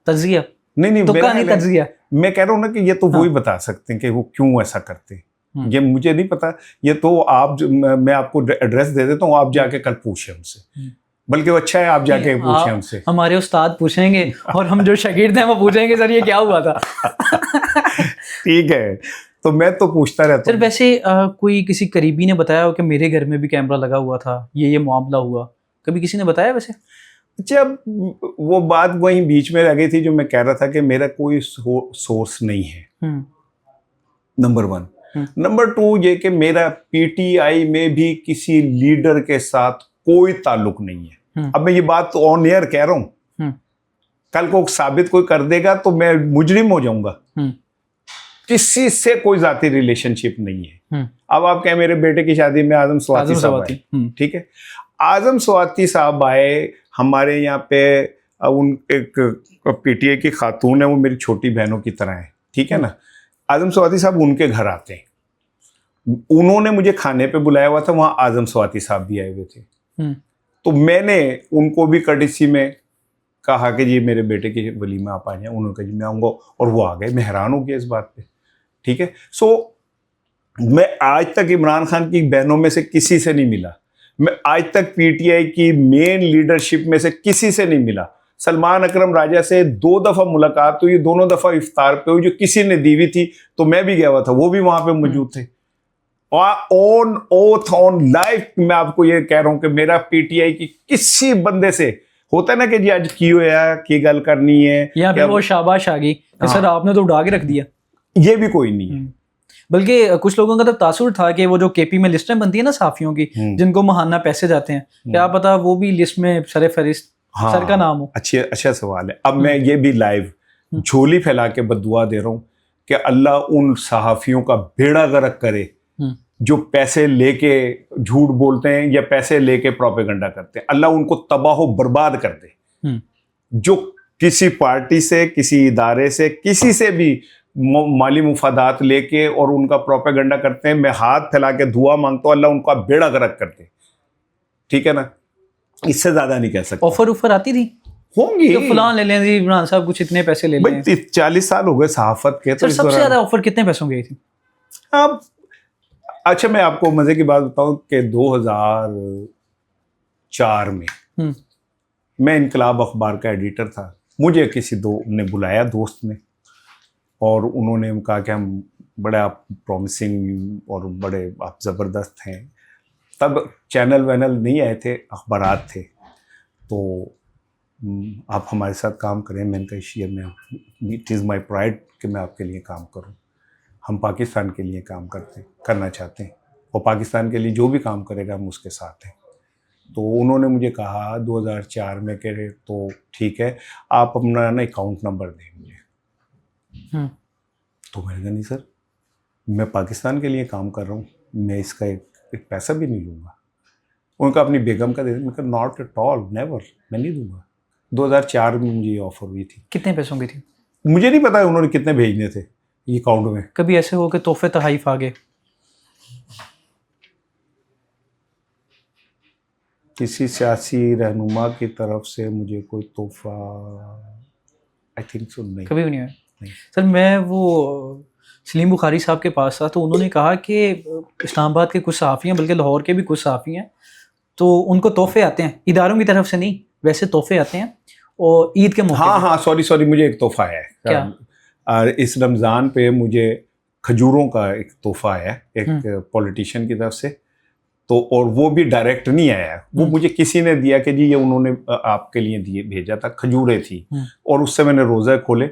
तज्जिया नहीं तो नहीं तज्जिया, मैं कह रहा हूँ ना कि ये तो वो ही बता सकते हैं कि वो क्यों ऐसा करते हैं। ये मुझे नहीं पता, ये तो आप, मैं आपको एड्रेस दे देता हूँ, आप जाके कल पूछे उनसे। बल्कि वो अच्छा है आप जाके पूछे उनसे। हमारे उस्ताद पूछेंगे और हम जो शागिर्द हैं वो पूछेंगे सर ये क्या हुआ था। ठीक है, तो मैं तो पूछता रहता हूँ। सर वैसे कोई किसी करीबी ने बताया हो कि मेरे घर में भी कैमरा लगा हुआ था, ये मामला हुआ, कभी किसी ने बताया? वैसे जब वो बात वहीं बीच में रह गई थी जो मैं कह रहा था कि मेरा कोई सोर्स नहीं है, नंबर 1। नंबर 2 ये कि मेरा पीटीआई में भी किसी लीडर के साथ कोई ताल्लुक नहीं है। अब मैं ये बात तो ऑन एयर कह रहा हूं, कल को साबित कोई कर देगा तो मैं मुजरिम हो जाऊंगा। किसी से कोई जाती रिलेशनशिप नहीं है। अब आप कहें मेरे बेटे की शादी में आजम स्वाति साहब आए, ठीक है, आजम स्वाति साहब आए हमारे यहाँ पे, उन एक पीटीआई की खातून है, वो मेरी छोटी बहनों की तरह है, ठीक है ना। आजम स्वाति साहब उनके घर आते हैं, उन्होंने मुझे खाने पे बुलाया हुआ था, वहाँ आजम स्वाति साहब भी आए हुए थे। तो मैंने उनको भी कर्टिसी में कहा कि जी मेरे बेटे की वलीमा आप आ जाए। उन्होंने कहा जी मैं आऊँगा, और वो आ गए। मैं हैरान हो गया इस बात पे, ठीक है। सो मैं आज तक इमरान खान की बहनों में से किसी से नहीं मिला, मैं आज तक पीटीआई की मेन लीडरशिप में से किसी से नहीं मिला। सलमान अकरम राजा से 2 दफ़ा मुलाकात हुई, दोनों दफ़ा इफ्तार पे हुई, जो किसी ने दी हुई थी, तो मैं भी गया हुआ था, वो भी वहां पे मौजूद थे। ऑन ओथ ऑन लाइफ मैं आपको ये कह रहा हूं कि मेरा पीटीआई की किसी बंदे से होता है ना कि जी आज की होया की गल करनी है, या फिर वो शाबाश आ गई, सर आपने तो उड़ा के रख दिया, ये भी कोई नहीं है। बल्कि कुछ लोगों का तो तासुर था कि वो जो केपी में लिस्टें बनती है ना सहाफियों की, जिनको महाना पैसे जाते हैं, क्या पता वो भी लिस्ट में सर फहरिस्त सर का नाम हो। अच्छा सवाल है। अब मैं ये भी लाइव झोली फैला के बदुआ दे रहा हूँ कि अल्लाह उन सहाफियों का बेड़ा गर्क करे जो पैसे लेके झूठ बोलते हैं या पैसे लेके प्रोपेगेंडा करते हैं। अल्लाह उनको तबाह बर्बाद कर दे। जो किसी पार्टी से, किसी इदारे से, किसी से भी माली मुफादात लेके और उनका प्रोपेगेंडा करते हैं, मैं हाथ फैला के दुआ मांगता हूँ अल्लाह उनका बेड़ा गर्क कर दे। ठीक है ना, इससे ज्यादा नहीं कह सकता। ऑफर आती थी होंगी तो फलान ले लें जी, इमरान साहब कुछ इतने पैसे ले लें। 40 साल हो गए सहाफत के, तो सबसे ज्यादा ऑफर कितने पैसों की थी? अब अच्छा मैं आपको मजे की बात बताऊं कि 2004 में मैं इनकलाब अखबार का एडिटर था। मुझे किसी ने बुलाया, दोस्त ने, और उन्होंने कहा कि हम बड़े आप प्रॉमिसिंग और बड़े आप ज़बरदस्त हैं। तब चैनल वैनल नहीं आए थे, अखबारात थे, तो आप हमारे साथ काम करें। मैंने कहा शेयर में इट इज़ माई प्राइड कि मैं आपके लिए काम करूं। हम पाकिस्तान के लिए काम करना चाहते हैं और पाकिस्तान के लिए जो भी काम करेगा हम उसके साथ हैं। तो उन्होंने मुझे कहा 2004 में कह रहे तो ठीक है, आप अपना ना अकाउंट नंबर दें मुझे। तो मैंने कहा नहीं सर, मैं पाकिस्तान के लिए काम कर रहा हूँ, मैं इसका एक पैसा भी नहीं लूँगा। उनका अपनी बेगम का दे दें। मैं कहा नॉट एट ऑल, नेवर, मैं नहीं दूँगा। 2004 में मुझे ये ऑफर हुई थी। कितने पैसों की थी? मुझे नहीं पता उन्होंने कितने भेजने थे ये अकाउंट में। कभी ऐसे हो कि तोहफे तहाइफ आ गए? किसी सियासी रहनुमा की तरफ से मुझे कोई तोहफा आई थिंक सो नहीं, कभी भी नहीं आया। सर मैं वो सलीम बुखारी साहब के पास था, तो उन्होंने कहा कि इस्लामाबाद के कुछ सहाफ़ी हैं, बल्कि लाहौर के भी कुछ सहाफ़ी हैं, तो उनको तोहफे आते हैं इदारों की तरफ से नहीं, वैसे तोहफे आते हैं और ईद के मौके। हाँ सॉरी मुझे एक तोहफा है। क्या? इस रमज़ान पे मुझे खजूरों का एक तोहफा है एक पॉलिटिशियन की तरफ से, तो और वो भी डायरेक्ट नहीं आया, वो मुझे किसी ने दिया कि जी ये उन्होंने आपके लिए दिए, भेजा था, खजूरें थी। और उससे मैंने रोज़े खोले,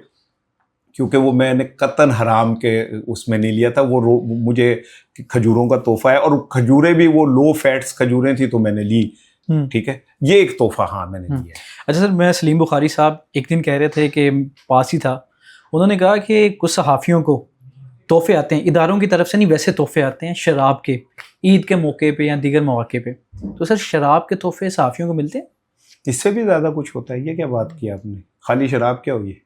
क्योंकि वो मैंने कतन हराम के उसमें नहीं लिया था, वो मुझे खजूरों का तोहफा है, और खजूरें भी वो लो फैट्स खजूरें थी तो मैंने ली। ठीक है, ये एक तोहफा हाँ मैंने लिया। अच्छा सर, मैं सलीम बुखारी साहब एक दिन कह रहे थे कि पास ही था, उन्होंने कहा कि कुछ सहाफ़ियों को तोहफे आते हैं इदारों की तरफ से नहीं, वैसे तोहफे आते हैं शराब के, ईद के मौके पे या दीगर मौके पे। तो सर शराब के तोहफे सहाफ़ियों को मिलते हैं? इससे भी ज़्यादा कुछ होता है। ये क्या बात की आपने, खाली शराब क्या हुई,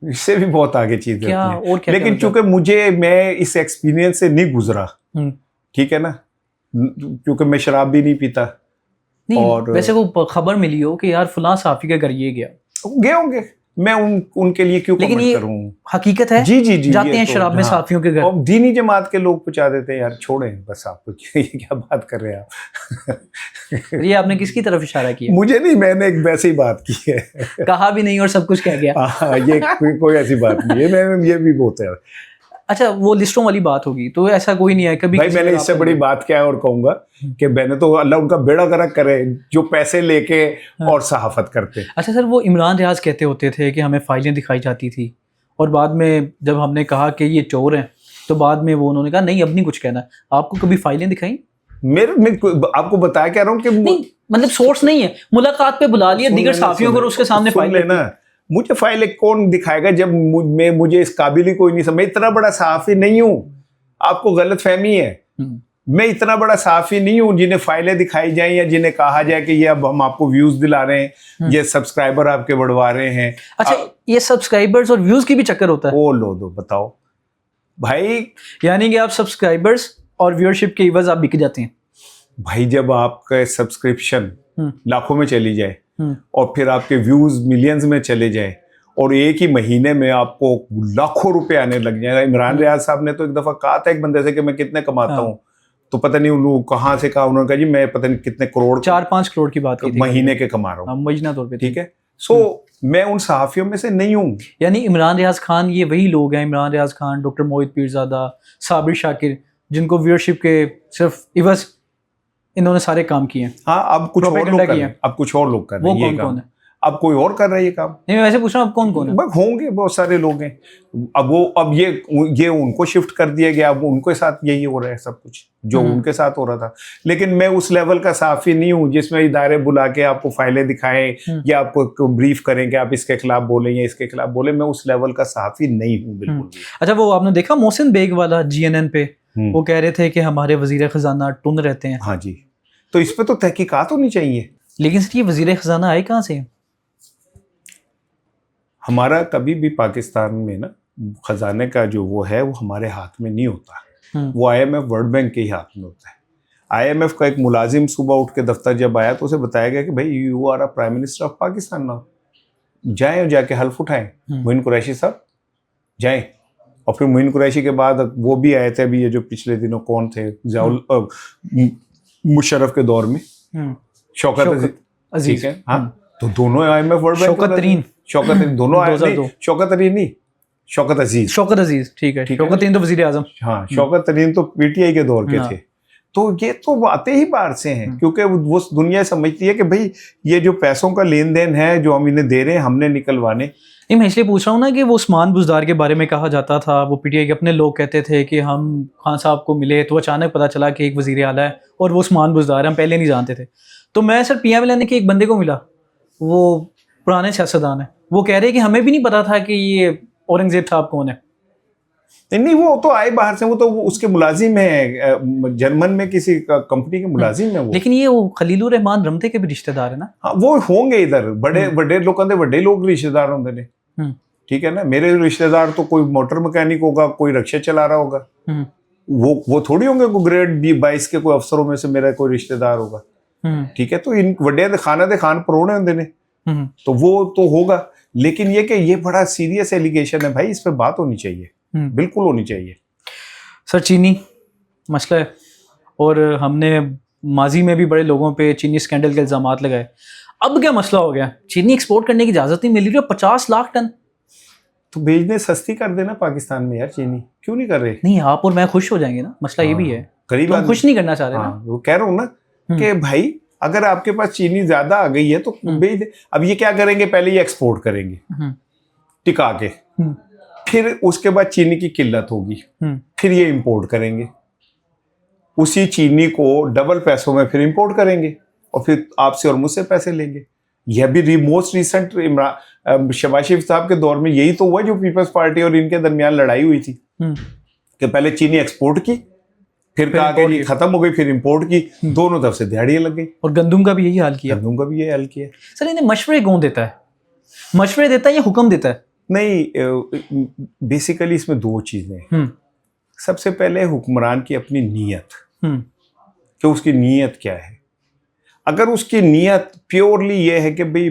इससे भी बहुत आगे चीज़ें होती हैं। लेकिन चूंकि मैं इस एक्सपीरियंस से नहीं गुजरा, ठीक है ना, क्योंकि मैं शराब भी नहीं पीता। नहीं, और वैसे वो खबर मिली हो कि यार फलां सहाफ़ी के घर ये गए होंगे, मैं उनके लिए क्यों कमेंट करूं? हकीकत है। जी जाते हैं तो, शराब में सहाफ़ियों के घर, और दीनी जमात के लोग पहुंचा देते हैं। यार छोड़ें बस, आप ये क्या बात कर रहे हैं आप? ये आपने किसकी तरफ इशारा किया? मुझे नहीं, मैंने एक वैसे ही बात की है। कहा भी नहीं और सब कुछ कह गया। ये कोई ऐसी बात नहीं है, मैं ये भी बहुत है। अच्छा, वो लिस्टों वाली बात होगी, तो ऐसा कोई नहीं है कभी? भाई मैंने इससे बड़ी बात क्या है और कहूंगा कि मैंने तो अल्लाह उनका बेड़ा गर्क करे जो पैसे लेके और सहाफत करते। अच्छा सर, वो इमरान रियाज कहते होते थे कि हमें फाइलें दिखाई जाती थी, और बाद में जब हमने कहा कि ये चोर हैं तो बाद में वो उन्होंने कहा नहीं अब नहीं कुछ कहना। आपको कभी फाइलें दिखाई? मैं आपको बताया कह रहा हूँ कि नहीं, मतलब सोर्स नहीं है, मुलाकात पे बुला लिया दीगर सहाफियों को, उसके सामने फाइल लेना। मुझे फाइल कौन दिखाएगा जब मुझे इस काबिल ही कोई नहीं समझ। इतना बड़ा सहाफी नहीं हूं, आपको गलत फहमी है। मैं इतना बड़ा सहाफी नहीं हूं जिन्हें फाइलें दिखाई जाएं या जिन्हें कहा जाए कि ये अब हम आपको व्यूज दिला रहे हैं, ये सब्सक्राइबर आपके बढ़वा रहे हैं। अच्छा, ये सब्सक्राइबर्स और व्यूज की भी चक्कर होता है? ओ लो दो बताओ भाई, यानी कि आप सब्सक्राइबर्स और व्यूअरशिप के एवज आप बिक जाते हैं। भाई जब आपका सब्सक्रिप्शन लाखों में चली जाए और फिर आपके व्यूज मिलियंस में चले जाए और एक ही महीने में आपको लाखों रुपए आने लग जाएगा। इमरान रियाज साहब ने तो एक दफा कहा था एक बंदे से कि मैं कितने कमाता हूँ, तो पता नहीं उन्होंने कहाँ से कहा, उन्होंने कहा जी मैं पता नहीं कितने करोड़, 4-5 करोड़ की बात की थी, महीने के कमा रहा हूँ, महीना तौर पे। ठीक है, सो मैं उन सहाफियों में से नहीं हूँ। यानी इमरान रियाज खान ये वही लोग हैं, इमरान रियाज खान, डॉक्टर मोहित पीरजादा, साबिर शाकिर, जिनको व्यूअरशिप के सिर्फ इवज इन्होंने सारे काम किए हैं। हाँ, अब कुछ और लोग कर रहे हैं, अब कुछ और लोग कर रहे हैं। वो कौन है? अब कोई और कर रहा है ये काम। नहीं, मैं वैसे पूछ रहा हूँ अब कौन कौन है? बस होंगे, बहुत सारे लोग हैं। अब ये उनको शिफ्ट कर दिया गया, अब उनके साथ यही हो रहा है सब कुछ जो उनके साथ हो रहा था। लेकिन मैं उस लेवल का साफी नहीं हूँ जिसमें इदारे बुला के आपको फाइलें दिखाएं या आपको ब्रीफ करें कि आप इसके खिलाफ बोलें या इसके खिलाफ बोलें। मैं उस लेवल का साफी नहीं हूँ बिल्कुल भी। अच्छा, वो आपने देखा मोहसिन बेग वाला GNN पे, वो कह रहे थे कि हमारे वजीर खजाना टुन रहते हैं। हाँ जी, तो इस पे तो तहकीकात होनी चाहिए। लेकिन सर ये वजीर खजाना आए कहाँ से? हमारा कभी भी पाकिस्तान में ना खजाने का जो वो है वो हमारे हाथ में नहीं होता, वो IMF वर्ल्ड बैंक के ही हाथ में होता है। IMF का एक मुलाजिम सुबह उठ के दफ्तर जब आया तो उसे बताया गया कि भाई you are a prime minister of Pakistan now, जाएं और जाके हल्फ उठाएं। मोइन कुरैशी साहब जाएं। और फिर मोइन कुरैशी के बाद वो भी आए थे, अभी ये जो पिछले दिनों कौन थे, मुशर्रफ के दौर में शौकत अजीज, ठीक है। हाँ, तो दोनों IMF वर्ल्ड बैंक शौकत तरीन नहीं, शौकत अजीज, ठीक है। शौकत तरीन तो वजीर आजम, हाँ, शौकत तरीन तो PTI के दौर के थे। तो ये तो बातें ही बाहर से हैं, क्योंकि वो दुनिया समझती है कि भाई ये जो पैसों का लेन देन है जो हम इन्हें दे रहे हैं हमने निकलवाने। नहीं, मैं इसलिए पूछ रहा हूँ ना कि वो उस्मान बुज़दार के बारे में कहा जाता था, वो PTI के अपने लोग कहते थे कि हम खान साहब को मिले तो अचानक पता चला कि एक वजीर आला है और वो उस्मान बुज़दार है, हम पहले नहीं जानते थे। तो मैं सर PMLN के एक बंदे को मिला, वो पुराने सियासतदान है, वो कह रहे कि हमें भी नहीं पता था कि ये औरंगजेब साहब कौन है। नहीं, वो तो आए बाहर से, वो तो उसके मुलाजिम है, जर्मन में किसी कंपनी के मुलाजिम है वो। लेकिन ये वो खलीलुर रहमान रमते के भी रिश्तेदार है ना। हाँ, वो होंगे इधर बड़े लोग रिश्तेदार होंगे ने, ठीक है ना। मेरे रिश्तेदार तो कोई मोटर मैकेनिक होगा, कोई रिक्शा चला रहा होगा, वो थोड़ी होंगे कोई ग्रेड 22 के कोई अफसरों में से मेरा कोई रिश्तेदार होगा, ठीक है। तो इन वड्डे दे खान परोने होंगे ने, तो वो तो होगा। लेकिन ये कि ये बड़ा सीरियस एलिगेशन है भाई, इस पे बात होनी चाहिए, बिल्कुल होनी चाहिए। सर चीनी मसला है, और हमने माजी में भी बड़े लोगों पे चीनी स्कैंडल के इल्जाम लगाए। अब क्या मसला हो गया, चीनी एक्सपोर्ट करने की इजाजत नहीं मिल रही है, 50 लाख टन। तो भेजने सस्ती कर देना पाकिस्तान में यार, चीनी क्यों नहीं कर रहे? नहीं, आप और मैं खुश हो जाएंगे ना, मसला ये भी है। गरीब तो खुश नहीं करना चाह रहे ना। वो कह रहा हूँ ना कि भाई अगर आपके पास चीनी ज्यादा आ गई है तो भेज दे। अब ये क्या करेंगे, पहले ये एक्सपोर्ट करेंगे टिका के, फिर उसके बाद चीनी की किल्लत होगी, फिर ये इंपोर्ट करेंगे, उसी चीनी को डबल पैसों में फिर इंपोर्ट करेंगे और फिर आपसे और मुझसे पैसे लेंगे। यह भी मोस्ट रिसेंट शहबाज शरीफ साहब के दौर में यही तो हुआ, जो पीपल्स पार्टी और इनके दरमियान लड़ाई हुई थी कि पहले चीनी एक्सपोर्ट की, फिर कहा कि ये खत्म हो गई, फिर इंपोर्ट की, दोनों तरफ से दिहाड़ियां लग गई। और गंदुम का भी यही हाल किया। सर इन्हें मशवरे कौन देता है? मशवरे देता है या हुक्म देता है? नहीं, बेसिकली इसमें दो चीजें। सबसे पहले हुक्मरान की अपनी नीयत, कि उसकी नीयत क्या है। अगर उसकी नीयत प्योरली ये है कि भाई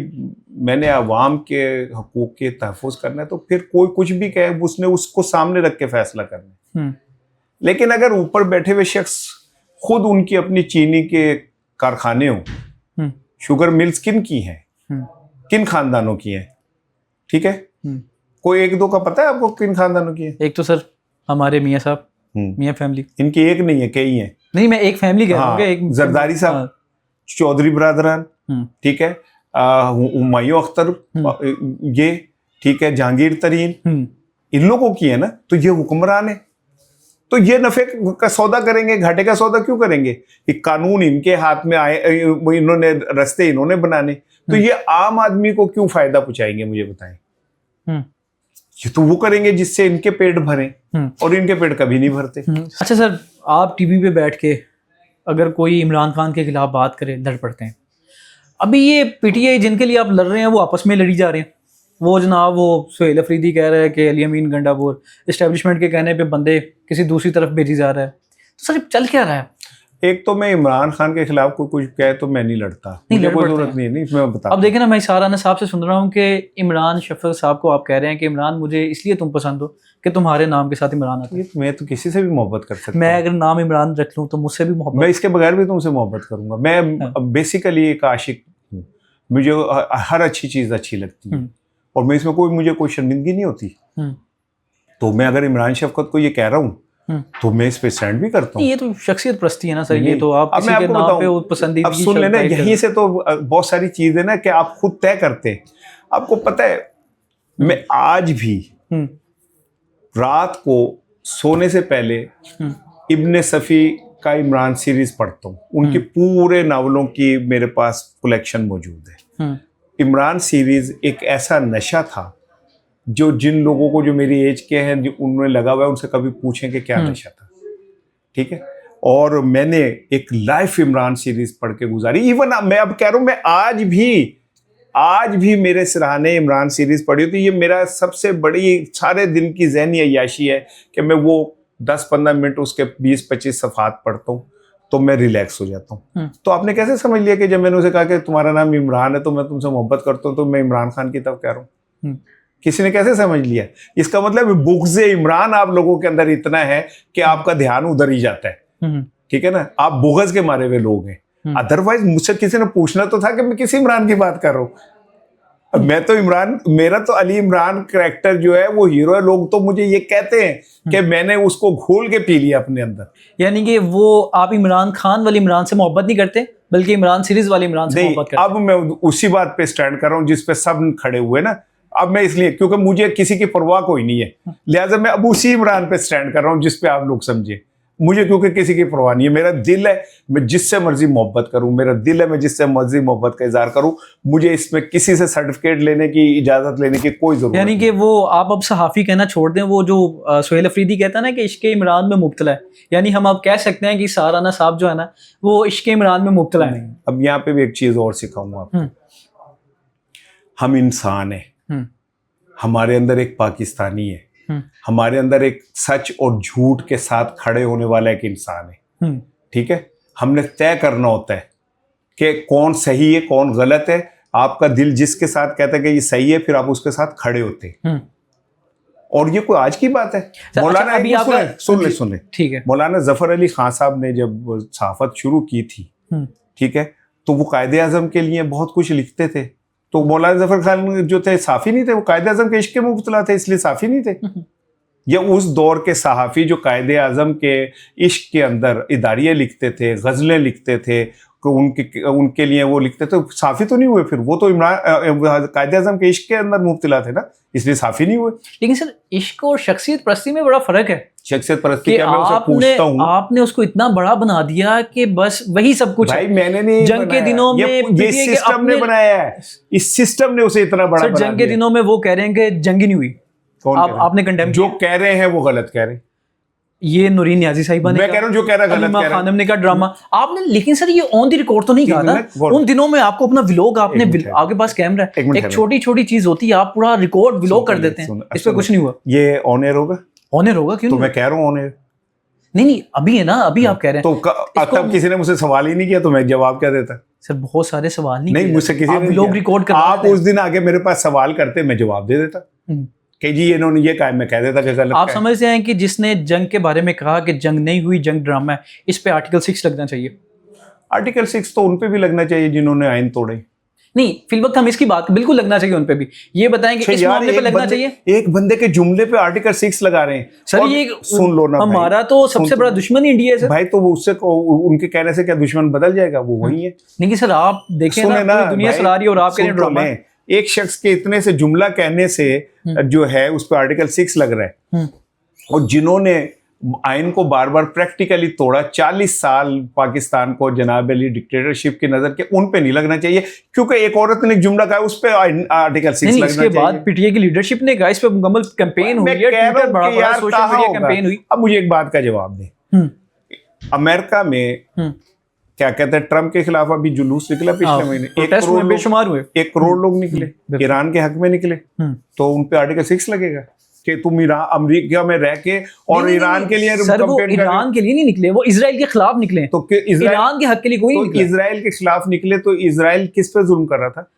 मैंने अवाम के हकूक के तहफ़्फ़ुज़ करना है, तो फिर कोई कुछ भी कहे उसने उसको सामने रख के फैसला करना है। लेकिन अगर ऊपर बैठे हुए शख्स खुद उनकी अपनी चीनी के कारखाने हों, शुगर मिल्स किन की हैं, किन खानदानों की हैं, ठीक है, कोई एक दो का पता है आपको किन खानदानों की है? एक तो सर हमारे मियाँ साहब, मियाँ फैमिली। इनकी एक नहीं है, कई हैं। नहीं, मैं एक फैमिली कह रहा हूँ। एक जरदारी साहब, चौधरी बरादरान, ठीक है, हुमायूं अख्तर, ये ठीक है, जहांगीर तरीन, इन लोगों की है ना। तो ये हुक्मरान है, तो ये नफे का सौदा करेंगे, घाटे का सौदा क्यों करेंगे? ये कानून इनके हाथ में आए, इन्होंने रास्ते इन्होंने बनाने, तो ये आम आदमी को क्यों फायदा पहुंचाएंगे, मुझे बताएं। ये तो वो करेंगे जिससे इनके पेट भरें, और इनके पेट कभी नहीं भरते। अच्छा सर, आप टीवी पे बैठ के अगर कोई इमरान खान के खिलाफ बात करे, लड़ पड़ते हैं। अभी ये PTI जिनके लिए आप लड़ रहे हैं वो आपस में लड़ी जा रहे हैं। वो जनाब वो सुहेल अफरीदी कह रहा है कि अली अमीन गंडापुर इस्टेब्लिशमेंट के कहने पे बंदे किसी दूसरी तरफ भेजी जा रहा है। तो सर चल क्या रहा है? एक तो मैं इमरान खान के खिलाफ कोई कुछ कहे तो मैं नहीं लड़ता, मुझे कोई जरूरत नहीं है, मैं बता। अब देखें ना, मैं साराना साहब से सुन रहा हूँ कि इमरान शफीक साहब को आप कह रहे हैं कि इमरान मुझे इसलिए तुम पसंद हो कि तुम्हारे नाम के साथ इमरान आता है। मैं तो किसी से भी मोहब्बत कर सकता हूँ। मैं अगर नाम इमरान रख लूँ तो मुझसे भी मोहब्बत, मैं इसके बगैर भी तुमसे मोहब्बत करूंगा। मैं बेसिकली एक आशिक हूँ, मुझे हर अच्छी चीज़ अच्छी लगती है और मैं इसमें मुझे कोई शर्मिंदगी नहीं होती। तो मैं अगर इमरान शफकत को ये कह रहा हूँ तो मैं इस पे स्टैंड भी करता हूँ। ये तो शख्सियत प्रस्ती है ना सर, ये तो आप अब किसी मैं के आपको नाम पे बताऊं, वो पसंदीदा अब सुन लेना, यहीं से तो बहुत सारी चीजें ना कि आप खुद तय करते हैं। आपको पता है मैं आज भी रात को सोने से पहले इब्ने सफ़ी का इमरान सीरीज पढ़ता हूँ। उनके पूरे नावलों की मेरे पास कलेक्शन मौजूद है। इमरान सीरीज एक ऐसा नशा था जो जिन लोगों को, जो मेरी एज के हैं, जो उनमें लगा हुआ है, उनसे कभी पूछें कि क्या नशा था, ठीक है। और मैंने एक लाइफ इमरान सीरीज पढ़ के गुजारी। इवन मैं अब कह रहा हूँ, मैं आज भी मेरे सिरहाने इमरान सीरीज पढ़ी होती। ये मेरा सबसे बड़ी सारे दिन की ज़हनी अय्याशी है कि मैं वो 10-15 मिनट उसके 20-25 सफ़ात पढ़ता हूँ तो मैं रिलैक्स हो जाता हूँ। तो आपने कैसे समझ लिया कि जब मैंने उसे कहा कि तुम्हारा नाम इमरान है तो मैं तुमसे मोहब्बत करता हूँ, तो मैं इमरान खान की तरफ कह रहा हूँ? किसी ने कैसे समझ लिया? इसका मतलब बुग़्ज़ इमरान आप लोगों के अंदर इतना है कि आपका ध्यान उधर ही जाता है, ठीक है ना। आप बुग़्ज़ के मारे हुए लोग हैं। अदरवाइज मुझसे किसी ने पूछना तो था कि मैं किस इमरान की बात कर रहा हूँ। अब मैं तो इमरान, मेरा तो अली इमरान कैरेक्टर जो है वो हीरो है। लोग तो मुझे ये कहते हैं कि मैंने उसको घोल के पी लिया अपने अंदर। यानी कि वो आप इमरान खान वाले इमरान से मोहब्बत नहीं करते, बल्कि इमरान सीरीज वाले इमरान से मोहब्बत करते। अब मैं उसी बात पे स्टैंड कर रहा हूँ जिस पे सब खड़े हुए ना। अब मैं इसलिए, क्योंकि मुझे किसी की परवाह कोई नहीं है, लिहाजा मैं अब उसी इमरान पे स्टैंड कर रहा हूँ जिस पे आप लोग समझे। मुझे क्योंकि किसी की परवाह नहीं है। मेरा दिल है, मैं जिससे मर्जी मोहब्बत करूं। मेरा दिल है, मैं जिससे मर्जी मोहब्बत का इजहार करूं। मुझे इसमें किसी से सर्टिफिकेट लेने की, इजाजत लेने की कोई जरूरत नहीं। यानी कि वो आप अब सहाफ़ी कहना छोड़ दें, वो जो सुहेल अफरीदी कहता है ना कि इश्क इमरान में मुब्तला है, यानी हम अब कह सकते हैं कि साराना साहब जो है ना वो इश्क इमरान में मुब्तला है। अब यहाँ पे भी एक चीज और सिखाऊंगा आपको। हम इंसान हैं, हमारे अंदर एक पाकिस्तानी है, हमारे अंदर एक सच और झूठ के साथ खड़े होने वाला एक इंसान है, ठीक है। हमने तय करना होता है कि कौन सही है कौन गलत है। आपका दिल जिसके साथ कहता है कि ये सही है, फिर आप उसके साथ खड़े होते हैं। और ये कोई आज की बात है? मौलाना, अभी सुन ले, ठीक है। मौलाना जफर अली खान साहब ने जब सहाफत शुरू की थी, ठीक है, तो वो कायदे आजम के लिए बहुत कुछ लिखते थे। तो मौलाना जफर खान जो थे साफी नहीं थे, वो कायदे आजम के इश्क के मुब्तला थे, इसलिए साफी नहीं थे। या उस दौर के सहाफ़ी जो कायदे आज़म के इश्क के अंदर इदारियाँ लिखते थे, गज़लें लिखते थे, उनके लिए वो लिखते थे, साफ़ी तो नहीं हुए। फिर वो तो इमरान कायदे आज़म के इश्क के अंदर मुब्तला थे ना, इसलिए साफ़ी नहीं हुए। लेकिन सर इश्क और शख्सियत परस्ती में बड़ा फ़र्क है। शख्सियत परस्ती क्या, मैं उसे पूछता हूँ, आपने उसको इतना बड़ा बना दिया कि बस वही सब कुछ भाई मैंने नहीं, जंग के दिनों में ये सिस्टम ने बनाया है। इस सिस्टम ने उसे इतना बड़ा बना दिया। जंग के दिनों में वो कह रहे हैं कि जंग ही नहीं हुई। आपने कंडेम, जो कह रहे हैं वो गलत कह रहे हैं। ये नूरीन नियाज़ी साहिबा ने, मैं कह रहा हूँ जो कह रहा गलत कह रहा है। खानम ने का ड्रामा आपने, लेकिन सर ये ऑन द रिकॉर्ड तो नहीं कहा था। उन दिनों में आपको अपना व्लॉग, आपने आपके पास कैमरा है, एक छोटी छोटी चीज होती है, आप पूरा रिकॉर्ड व्लॉग कर देते हैं। इस पे कुछ नहीं हुआ। ये ऑन एयर होगा? ऑन एयर होगा, क्यों? तो मैं कह रहा हूँ ऑन एयर। नहीं अभी है ना, अभी आप कह रहे हैं। तो तब किसी ने मुझसे सवाल ही नहीं किया तो मैं जवाब क्या देता? सर बहुत सारे सवाल नहीं मुझसे किसी ने व्लॉग रिकॉर्ड कर, आप उस दिन आगे मेरे पास सवाल करते, मैं जवाब दे देता कि जी इन्होंने ये कहा, मैं कह देता कि गलत। आप समझते हैं कि जिसने जंग के बारे में कहा कि जंग नहीं हुई, जंग ड्रामा है, इस पे आर्टिकल 6 लगना चाहिए। आर्टिकल 6 तो उन पे भी लगना चाहिए जिन्होंने आइन तोड़े। नहीं, फिलवक्त हम इसकी बात बिल्कुल लगना चाहिए उन पे भी। ये बताएं कि इस मामले पे लगना चाहिए। एक बंदे के जुमले पे आर्टिकल 6 लगा रहे हैं सर। ये सुन लो ना, हमारा तो सबसे बड़ा दुश्मन इंडिया है सर। भाई तो उससे उनके कहने से क्या दुश्मन बदल जाएगा? वो वही है। नहीं सर, आप देखें ना, दुनिया सला रही है और आप कह रहे हैं ड्रामा। एक शख्स के इतने से जुमला कहने से जो है उस पर आर्टिकल 6 लग रहा है। और जिन्होंने आइन को बार बार प्रैक्टिकली तोड़ा, 40 साल पाकिस्तान को जनाब अली डिक्टेटरशिप की नजर के, उन पे नहीं लगना चाहिए क्योंकि एक औरत ने एक जुमला कहा उस पे आर्टिकल 6 लगना चाहिए। इसके बाद पीटीआई की लीडरशिप ने कहा, इस पे मुकम्मल कैंपेन हुई है, ट्विटर बड़ा बड़ा सोशल मीडिया कैंपेन हुई। अब मुझे एक बात का जवाब दें। अमेरिका में क्या कहते हैं, ट्रम्प के खिलाफ अभी जुलूस निकला पिछले महीने, 1 करोड़ लोग निकले, ईरान के हक में निकले, तो उन पे आर्टिकल 6 लगेगा कि तुम अमेरिका में रह के और ईरान के लिए सर, वो ईरान के लिए नहीं निकले, वो इजराइल के खिलाफ निकले। तो ईरान के हक के लिए कोई नहीं निकला। इजराइल के खिलाफ निकले तो इजराइल किस पे जुल्म कर रहा था?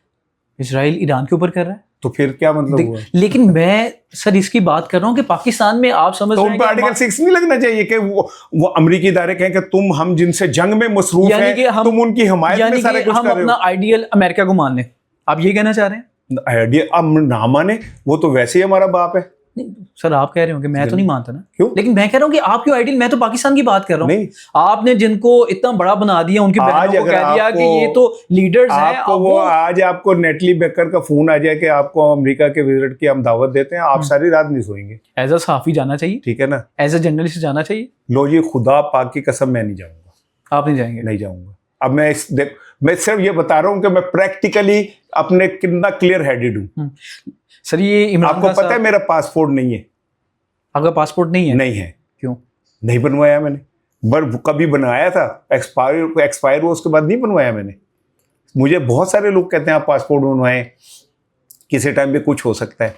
इजराइल ईरान के ऊपर कर रहा है। तो फिर क्या मतलब हुआ? लेकिन मैं सर इसकी बात कर रहा हूँ कि पाकिस्तान में आप समझ रहे हैं कि आर्टिकल 6 नहीं लगना चाहिए कि वो अमेरिकी इदारे कहें कि तुम हम जिनसे जंग में मसरूफ हैं, तुम उनकी हमायत में सारे कुछ कर रहे हो। हम अपना आइडियल अमेरिका को मान लें, आप ये कहना चाह रहे हैं? आइडिया अब ना माने, वो तो वैसे ही हमारा बाप है। नहीं सर, आप कह रहे होंगे, मैं तो नहीं मानता ना। क्यों? लेकिन मैं कह रहा हूँ कि आप क्यों आइडियल, मैं तो पाकिस्तान की बात कर रहा हूँ। नहीं, आपने जिनको इतना बड़ा बना दिया, उनकी बहनों को अगर कह दिया कि आपको- ये तो लीडर्स हैं, आपको अब वो आज आपको नेटली बेकर का फोन आ जाए कि आपको अमेरिका के विजिट की हम दावत देते हैं, आप सारी रात नहीं सोएंगे। एज अ सहाफी जाना चाहिए, ठीक है ना? एज अ जर्नलिस्ट जाना चाहिए। लो जी, खुदा पाक की कसम मैं नहीं जाऊंगा। आप नहीं जाएंगे? नहीं जाऊंगा। अब मैं सिर्फ ये बता रहा हूँ कि मैं प्रैक्टिकली अपने कितना क्लियर हेडेड हूँ। सर ये इमरान आपको खान पता है साहब, मेरा पासपोर्ट नहीं है। आपका पासपोर्ट नहीं है? नहीं है। क्यों? नहीं बनवाया मैंने। कभी बनाया था, एक्सपायर हुआ उसके बाद नहीं बनवाया मैंने। मुझे बहुत सारे लोग कहते हैं आप पासपोर्ट बनवाएं, किसी टाइम भी कुछ हो सकता है।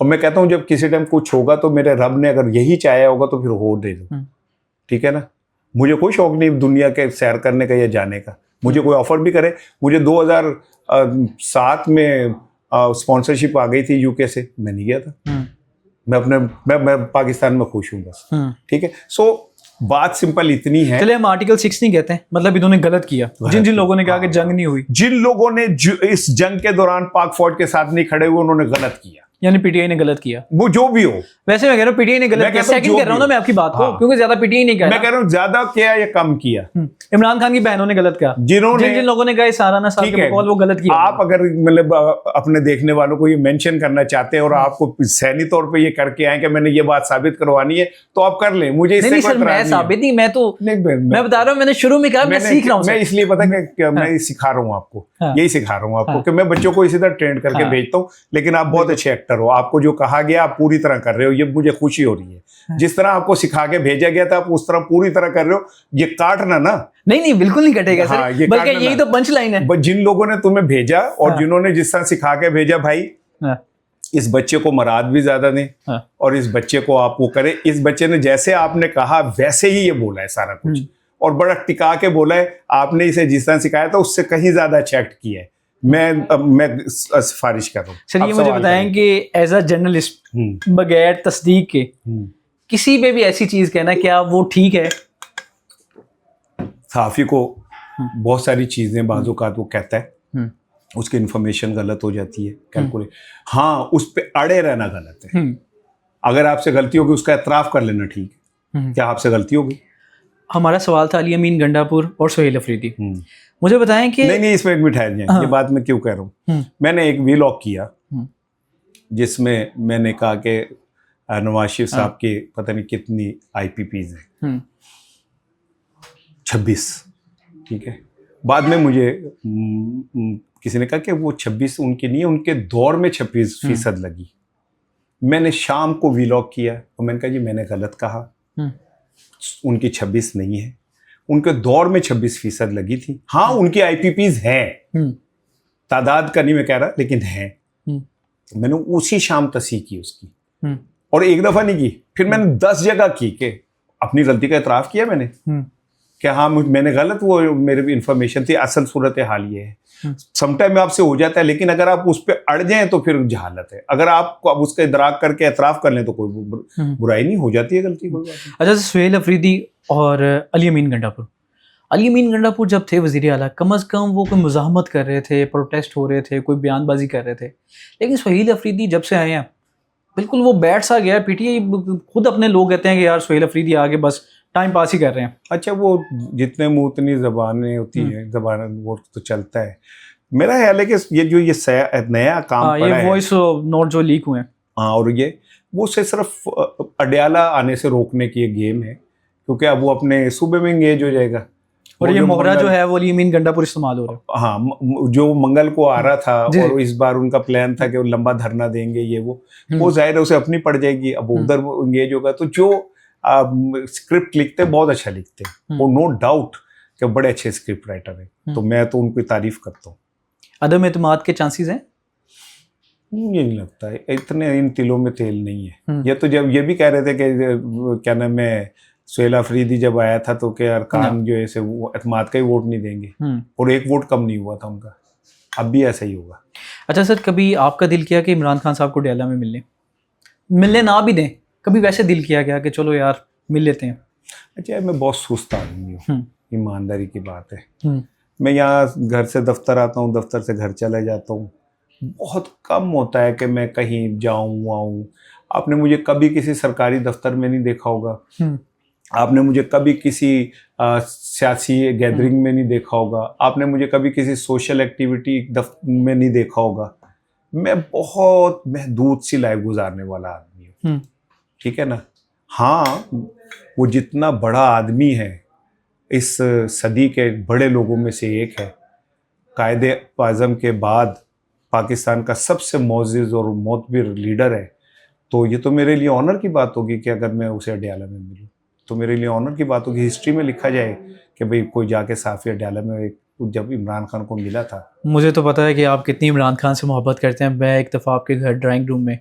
और मैं कहता हूँ जब किसी टाइम कुछ होगा तो मेरे रब ने अगर यही चाहा होगा तो फिर हो दे दो। ठीक है ना? मुझे कोई शौक नहीं दुनिया के सैर करने का या जाने का। मुझे कोई ऑफर भी करे, मुझे 2007 में स्पॉन्सरशिप आ गई थी यूके से, मैं नहीं गया था। मैं पाकिस्तान में खुश हूँ बस। ठीक है। सो बात सिंपल इतनी है। चलिए हम आर्टिकल 6 नहीं कहते हैं, मतलब इन्होंने गलत किया। जिन जिन लोगों ने कहा कि जंग नहीं हुई, जिन लोगों ने इस जंग के दौरान पाक फौज के साथ नहीं खड़े हुए, उन्होंने गलत किया। यानी पीटीआई ने गलत किया। वो जो भी हो, वैसे मैं कह रहा हूँ पीटीआई ने गलत किया। सेकंड कर रहा हूँ ना मैं आपकी बात को, क्योंकि ज्यादा पीटीआई नहीं कह रहा। मैं कह रहा हूँ ज्यादा किया या कम किया। इमरान खान की बहनों ने गलत किया। जिन्होंने जिन लोगों ने कहा साराना साहब के बकौल, वो गलत किया। आप अगर मतलब अपने देखने वालों को ये मेंशन करना चाहते हैं और आपको सैनी तौर पे ये करके आए कि मैंने ये बात साबित करवानी है, तो आप कर लें। मुझे इससे कोई मैं साबित नहीं, मैं तो मैं बता रहा हूँ, मैंने शुरू में कहा मैं सीख रहा हूँ। मैं इसलिए पता कि मैं सिखा रहा हूँ आपको, यही सिखा रहा हूँ आपको कि मैं बच्चों को इसी तरह ट्रेंड करके भेजता हूँ। लेकिन आप बहुत अच्छे एक्टर हो, आपको जो कहा गया आप पूरी तरह कर रहे हो, ये मुझे खुशी हो रही है। जिस तरह आपको सिखा के भेजा गया था आप उस तरह पूरी तरह कर रहे हो। ये काटना ना, नहीं बिल्कुल नहीं कटेगा सर। ये बल्कि यही तो पंच लाइन है। जिन लोगों ने तुम्हें भेजा और जिन्होंने जिस तरह सिखा के भेजा, भाई इस बच्चे को मराद भी ज्यादा दें और इस बच्चे को आप वो करें। इस बच्चे ने जैसे आपने कहा वैसे ही ये बोला है सारा कुछ, और बड़ा टिका के बोला है। आपने इसे जिस तरह सिखाया था उससे कहीं ज्यादा अच्छा एक्ट किया है। मैं सिफारिश कर रहा हूँ। सर ये मुझे बताएं कि एज अ जर्नलिस्ट बगैर तस्दीक के किसी पे भी ऐसी चीज कहना, क्या वो ठीक है? सहाफी को बहुत सारी चीजें बाज़-औक़ात वो कहता है, उसकी इंफॉर्मेशन गलत हो जाती है, कैलकुलेट। हाँ, उस पे अड़े रहना गलत है। अगर आपसे गलती होगी उसका एतराफ़ कर लेना ठीक है। क्या आपसे गलती होगी? हमारा सवाल था अली अमीन गंडापुर और सोहेल अफरीदी। मुझे बताएं कि नहीं इसमें एक मिनट ठहर जाए। ये बात मैं क्यों कह रहा हूँ, मैंने एक वीलॉग किया जिसमें मैंने कहा कि नवाज शरीफ साहब की पता नहीं कितनी IPPs हैं, 26। ठीक है। बाद में मुझे किसी ने कहा कि वो 26 उनकी नहीं है, उनके दौर में 26% लगी। मैंने शाम को वीलॉग किया और मैंने कहा जी मैंने गलत कहा, उनकी 26 नहीं है, उनके दौर में 26% लगी थी। हाँ उनकी IPPs हैं, तादाद का नहीं मैं कह रहा, लेकिन हैं। मैंने उसी शाम तस्हीह की उसकी, और एक दफा नहीं की, फिर मैंने 10 जगह की कि अपनी गलती का एतराफ़ किया मैंने कि हाँ मैंने गलत, वो मेरी भी इंफॉर्मेशन थी, असल सूरत हाल ये है। समटाइम आपसे हो जाता है, लेकिन अगर आप उस पर अड़ जाएं तो फिर जहालत है। अगर आप अब उसका इदराक करके एतराफ़ कर लें तो कोई बुराई नहीं, हो जाती है गलती, कोई बात नहीं। अच्छा, सोहेल अफरीदी और अली अमीन गंडापुर, अली अमीन गंडापुर जब थे वज़ीर आला, कम अज़ कम वो कोई मुज़ाहमत कर रहे थे, प्रोटेस्ट हो रहे थे, कोई बयानबाजी कर रहे थे। लेकिन सोहेल अफरीदी जब से आए हैं बिल्कुल वो बैठ सा गया। पीटीआई खुद अपने लोग कहते हैं कि यार सोहेल अफरीदी आगे बस टाइम पास ही कर रहे हैं। अच्छा, वो जितने मुँह उतनी ज़बानें होती हैं, ज़बान वो तो चलता है। मेरा ख्याल है कि ये जो ये नया काम पड़ा है, वॉइस नोट जो लीक हुए हैं, और ये वो से सिर्फ अडयाला आने से रोकने की एक गेम है, क्योंकि अब वो अपने सूबे में एंगेज हो जाएगा। और ये मोहरा जो है वो अली अमीन गंडापुर इस्तेमाल हो रहा है। हाँ, जो मंगल को आ रहा था और इस बार उनका प्लान था कि वो लंबा धरना देंगे, ये वो जाहिर है उसे अपनी पड़ जाएगी। अब उधर एंगेज होगा तो जो स्क्रिप्ट लिखते हैं बहुत अच्छा लिखते हैं, वो नो डाउट कि बड़े अच्छे स्क्रिप्ट राइटर हैं, तो मैं तो उनकी तारीफ करता हूँ। अदम एतमाद के चांसेस हैं? ये नहीं लगता है, इतने इन तिलों में तेल नहीं है। ये तो जब ये भी कह रहे थे कि क्या नाम है, सोहेल अफरीदी जब आया था तो क्या अरकान जो है वो एतमाद का ही वोट नहीं देंगे, और एक वोट कम नहीं हुआ था उनका। अब भी ऐसा ही होगा। अच्छा सर, कभी आपका दिल किया कि इमरान खान साहब को डेला में मिलने ना भी दें, कभी वैसे दिल किया गया कि चलो यार मिल लेते हैं? अच्छा, मैं बहुत सुस्त आदमी हूँ, ईमानदारी की बात है। मैं यहाँ घर से दफ्तर आता हूँ, दफ्तर से घर चला जाता हूँ, बहुत कम होता है कि मैं कहीं जाऊँ आऊँ। आपने मुझे कभी किसी सरकारी दफ्तर में नहीं देखा होगा, हम्म, आपने मुझे कभी किसी सियासी गैदरिंग में नहीं देखा होगा, आपने मुझे कभी किसी सोशल एक्टिविटी में नहीं देखा होगा। मैं बहुत महदूद सी लाइफ गुजारने वाला आदमी हूँ, हम्म, ठीक है ना। हाँ, वो जितना बड़ा आदमी है इस सदी के बड़े लोगों में से एक है, कायदे आज़म के बाद पाकिस्तान का सबसे मोअज़्ज़िज़ और मोतबर लीडर है, तो ये तो मेरे लिए ऑनर की बात होगी कि अगर मैं उसे अडयाला में मिलूँ, तो मेरे लिए ऑनर की बात होगी। हिस्ट्री में लिखा जाए कि भाई कोई जाके साफ़ी अडयाला में जब इमरान खान को मिला था। मुझे तो पता है कि आप कितनी इमरान खान से मोहब्बत करते हैं। मैं एक दफ़ा आपके घर ड्राइंग रूम में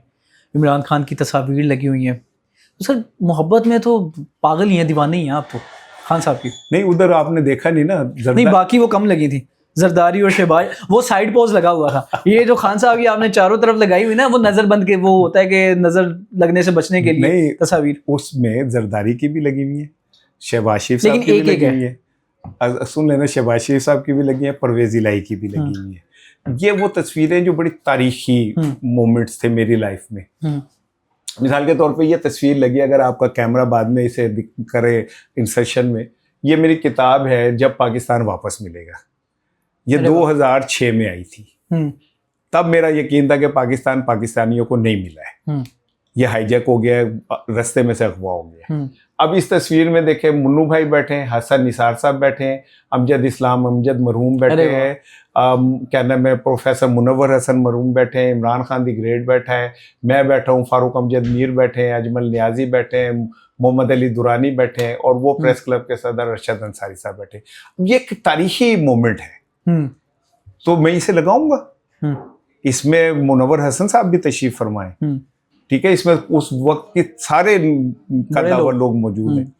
इमरान खान की तस्वीर लगी हुई हैं, तो सर मोहब्बत में तो पागल ही हैं, दीवाने ही हैं आप तो खान साहब की। नहीं, उधर आपने देखा नहीं ना, नहीं, बाकी वो कम लगी थी, जरदारी और शहबाज, वो साइड पोज लगा हुआ था। ये जो खान साहब की आपने चारों तरफ लगाई हुई ना, वो नजर बंद के, वो होता है कि नजर लगने से बचने के लिए नहीं, तस्वीर। उसमें जरदारी की भी लगी हुई है, शहबाज शरीफ साहब लेकिन की भी एक-एक लगी है। हुई है, सुन लेना, शहबाज शरीफ साहब की भी लगी है, परवेज इलाही की भी लगी हुई है। ये वो तस्वीरें जो बड़ी तारीखी मोमेंट्स थे मेरी लाइफ में। मिसाल के तौर पे ये तस्वीर लगी, अगर आपका कैमरा बाद में इसे करे इंसर्शन में, ये मेरी किताब है जब पाकिस्तान वापस मिलेगा। ये 2006 में आई थी। तब मेरा यकीन था कि पाकिस्तान पाकिस्तानियों को नहीं मिला है, ये हाईजैक हो गया है, रास्ते में से अगवा हो गया है। अब इस तस्वीर में देखे, मुन्नू भाई बैठे हैं, हसन निसार साहब बैठे हैं, अमजद इस्लाम अमजद मरहूम बैठे हैं, क्या नाम है, प्रोफेसर मुनव्वर हसन मरहूम बैठे हैं, इमरान खान दी ग्रेट बैठा है, मैं बैठा हूँ, फारूक अमजद मीर बैठे हैं, अजमल नियाजी बैठे हैं, मोहम्मद अली दुरानी बैठे हैं, और वो प्रेस क्लब के सदर अरशद अंसारी साहब बैठे हैं। ये एक तारीखी मोमेंट है, तो मैं इसे लगाऊंगा। इसमें मुनव्वर हसन साहब भी तशरीफ फरमाए, ठीक है, इसमें उस वक्त के सारे कद्दावर लोग मौजूद हैं।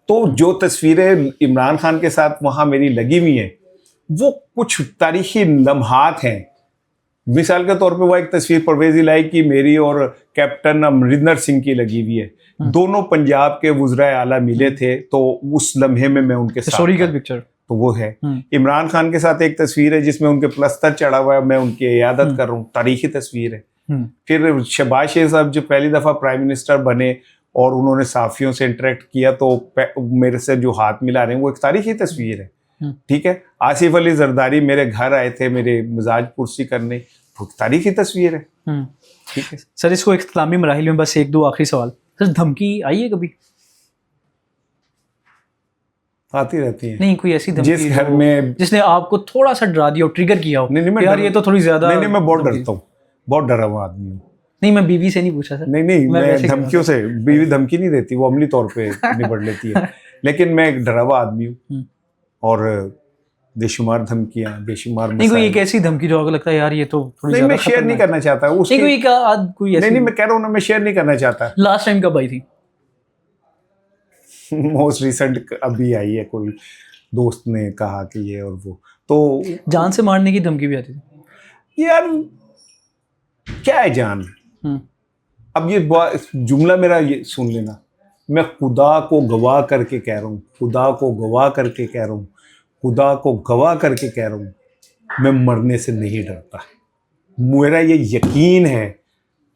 तो जो तस्वीरें इमरान खान के साथ वहां मेरी लगी हुई हैं, वो कुछ तारीखी लम्हात हैं। मिसाल के तौर पे वो एक तस्वीर परवेज इलाही की मेरी और कैप्टन अमरिंदर सिंह की लगी हुई है। दोनों पंजाब के वुज़राए आला मिले थे, तो उस लम्हे में मैं उनके साथ, हिस्टोरिकल पिक्चर तो वो है। इमरान खान के साथ एक तस्वीर है जिसमें उनके प्लस्तर चढ़ा हुआ है, मैं उनकी इयादत कर रहा हूँ, तारीखी तस्वीर है। फिर शहबाज शरीफ साहब जो पहली दफ़ा प्राइम मिनिस्टर बने और उन्होंने साफियों से इंटरेक्ट किया, तो मेरे से जो हाथ मिला रहे हैं, वो एक तारीखी तस्वीर है, ठीक है। आसिफ अली जरदारी मेरे घर आए थे मेरे मिजाज पुरसी करने, तो तारीखी तस्वीर है, ठीक है। सर, इसको इख्तितामी मराहिल में बस एक दो आखिरी सवाल। सर, धमकी आई है कभी? आती रहती है। नहीं, कोई ऐसी धमकी जिस घर में जिसने आपको थोड़ा सा डरा दिया हो, ट्रिगर किया हो? नहीं, यार ये तो थोड़ी ज्यादा। नहीं, मैं बहुत डरता हूँ, बहुत डरा हुआ आदमी हूँ। नहीं, मैं बीवी से नहीं पूछा सर। नहीं, मैं धमकियों से, बीवी धमकी नहीं देती, वो अमली तौर पे निपट लेती है, लेकिन मैं एक डरा हुआ आदमी हूँ, और बेशुमार धमकियां, बेशुमार नहीं, कोई एक ऐसी धमकी जो आपको लगता है यार ये तो थोड़ी नहीं, मैं शेयर नहीं करना चाहता उसकी। कोई ऐसी नहीं, मैं कह रहा हूँ ना, मैं शेयर नहीं करना चाहता। लास्ट टाइम कब आई थी? मोस्ट रिसेंट अभी आई है, कोई दोस्त ने कहा कि ये और वो, तो जान से मारने की धमकी भी आती थी यार। क्या है जान? अब ये जुमला मेरा ये सुन लेना, मैं खुदा को गवाह करके कह रहा हूँ, खुदा को गवाह करके कह रहा हूँ, खुदा को गवाह करके कह रहा हूँ, मैं मरने से नहीं डरता। मेरा ये यकीन है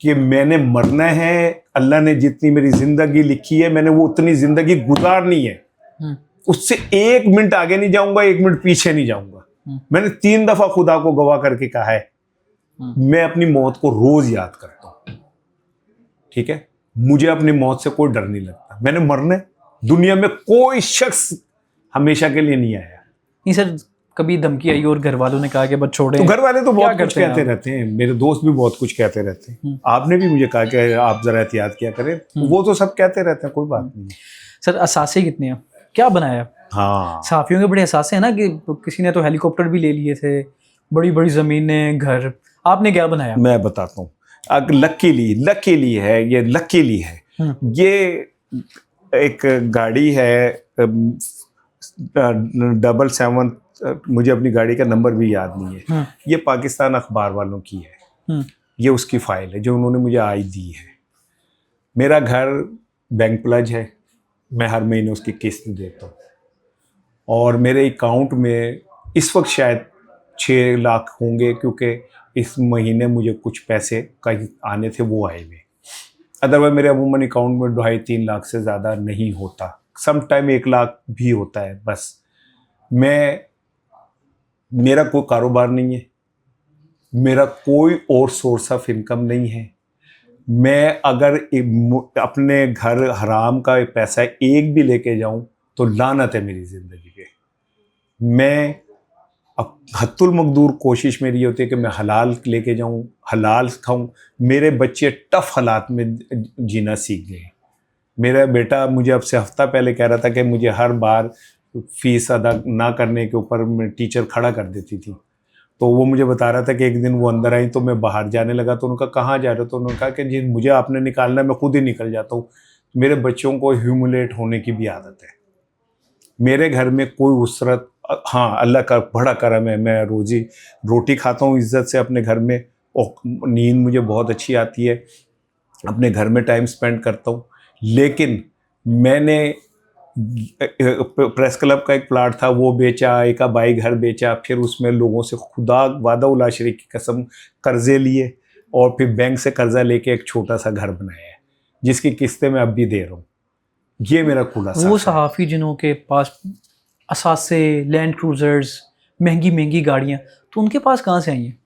कि मैंने मरना है, अल्लाह ने जितनी मेरी ज़िंदगी लिखी है, मैंने वो उतनी ज़िंदगी गुजारनी है, उससे 1 मिनट आगे नहीं जाऊंगा, 1 मिनट पीछे नहीं जाऊंगा। मैंने 3 दफ़ा खुदा को गवाह करके कहा है, मैं अपनी मौत को रोज़ याद करता हूँ, ठीक है। मुझे अपनी मौत से कोई डर नहीं लगता, मैंने मरना है। दुनिया में कोई शख्स हमेशा के लिए नहीं आया। नहीं सर, कभी धमकी आई और घर वालों ने कहा कि बस छोड़े? तो घर वाले तो बहुत कुछ कहते रहते हैं, मेरे दोस्त भी बहुत कुछ कहते रहते हैं, आपने भी मुझे कहा कि आप जरा एहतियात किया करें, वो तो सब कहते रहते हैं, कोई बात नहीं। सर, असासे कितने हैं? क्या बनाया? हाँ, सहाफियों के बड़े असासे हैं ना, कि किसी ने तो हेलीकॉप्टर भी ले लिए थे, बड़ी बड़ी जमीनें, घर, आपने क्या बनाया? मैं बताता हूँ। लकीली है, ये लकीली है, ये एक गाड़ी है 777, मुझे अपनी गाड़ी का नंबर भी याद नहीं है, ये पाकिस्तान अखबार वालों की है, ये उसकी फाइल है जो उन्होंने मुझे आज दी है। मेरा घर बैंक प्लज है, मैं हर महीने उसकी किस्त देता हूँ, और मेरे अकाउंट में इस वक्त शायद 6 लाख होंगे, क्योंकि इस महीने मुझे कुछ पैसे कहीं आने थे, वो आए हुए। अदरवाइज मेरे अमूमन अकाउंट में 2.5-3 लाख से ज़्यादा नहीं होता, सम टाइम 1 लाख भी होता है बस। मेरा कोई कारोबार नहीं है, मेरा कोई और सोर्स ऑफ इनकम नहीं है। मैं अगर अपने घर हराम का पैसा एक भी लेके जाऊं तो लानत है मेरी ज़िंदगी पे। मैं अब हत्तुल मकदूर कोशिश मेरी होती है कि मैं हलाल लेके जाऊं, हलाल खाऊं। मेरे बच्चे टफ हालात में जीना सीख गए। मेरा बेटा मुझे अब से हफ्ता पहले कह रहा था कि मुझे हर बार फीस अदा ना करने के ऊपर टीचर खड़ा कर देती थी। तो वो मुझे बता रहा था कि एक दिन वो अंदर आई तो मैं बाहर जाने लगा, तो उनका कहाँ जा रहे हो, तो उन्होंने कहा कि जी मुझे आपने निकालना है, मैं खुद ही निकल जाता हूँ। मेरे बच्चों को ह्यूमिलेट होने की भी आदत है। मेरे घर में कोई उसरत, हाँ अल्लाह का बड़ा करम है, मैं रोटी खाता हूँ इज़्ज़त से अपने घर में, और नींद मुझे बहुत अच्छी आती है, अपने घर में टाइम स्पेंड करता हूँ। लेकिन मैंने प्रेस क्लब का एक प्लाट था वो बेचा, एक बाई घर बेचा, फिर उसमें लोगों से खुदा वादा उला शरीक की कसम कर्जे लिए, और फिर बैंक से कर्जा लेके एक छोटा सा घर बनाया है जिसकी किस्तें मैं अब भी दे रहा हूँ। ये मेरा खुलासा। वो सहाफ़ी जिन्हों के पास असासे, लैंड क्रूजर्स, महंगी महंगी गाड़ियाँ, तो उनके पास कहाँ से आई हैं?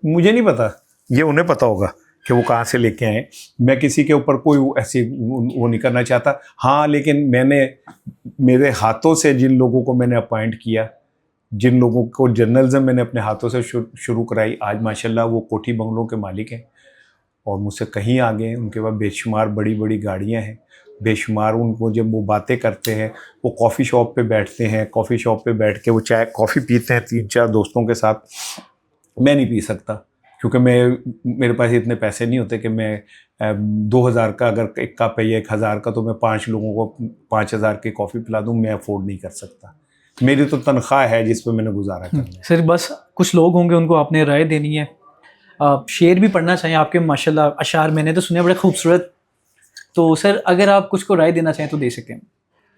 मुझे नहीं पता, ये उन्हें पता होगा कि वो कहाँ से लेके आए। मैं किसी के ऊपर कोई ऐसी वो नहीं करना चाहता। हाँ, लेकिन मैंने मेरे हाथों से जिन लोगों को मैंने अपॉइंट किया, जिन लोगों को जर्नलिज्म मैंने अपने हाथों से शुरू कराई, आज माशाल्लाह वो कोठी बंगलों के मालिक हैं और मुझसे कहीं आगे हैं। उनके पास बेशुमार बड़ी बड़ी गाड़ियाँ हैं, बेशुमार। उनको जब वो बातें करते हैं, वो कॉफ़ी शॉप पे बैठते हैं, कॉफ़ी शॉप पे बैठ के वो चाय कॉफ़ी पीते हैं 3-4 दोस्तों के साथ। मैं नहीं पी सकता क्योंकि मेरे पास इतने पैसे नहीं होते कि मैं 2000 का अगर एक कप है या 1000 का, तो मैं 5 लोगों को 5000 की कॉफ़ी पिला दूँ। मैं अफोर्ड नहीं कर सकता। मेरी तो तनख्वाह है जिस पे मैंने गुजारा करना है। सर बस कुछ लोग होंगे उनको आपने राय देनी है, शेर भी पढ़ना चाहिए आपके माशाल्लाह अशार मैंने तो सुने बड़े खूबसूरत। तो सर अगर आप कुछ को राय देना चाहें तो दे सकते हैं।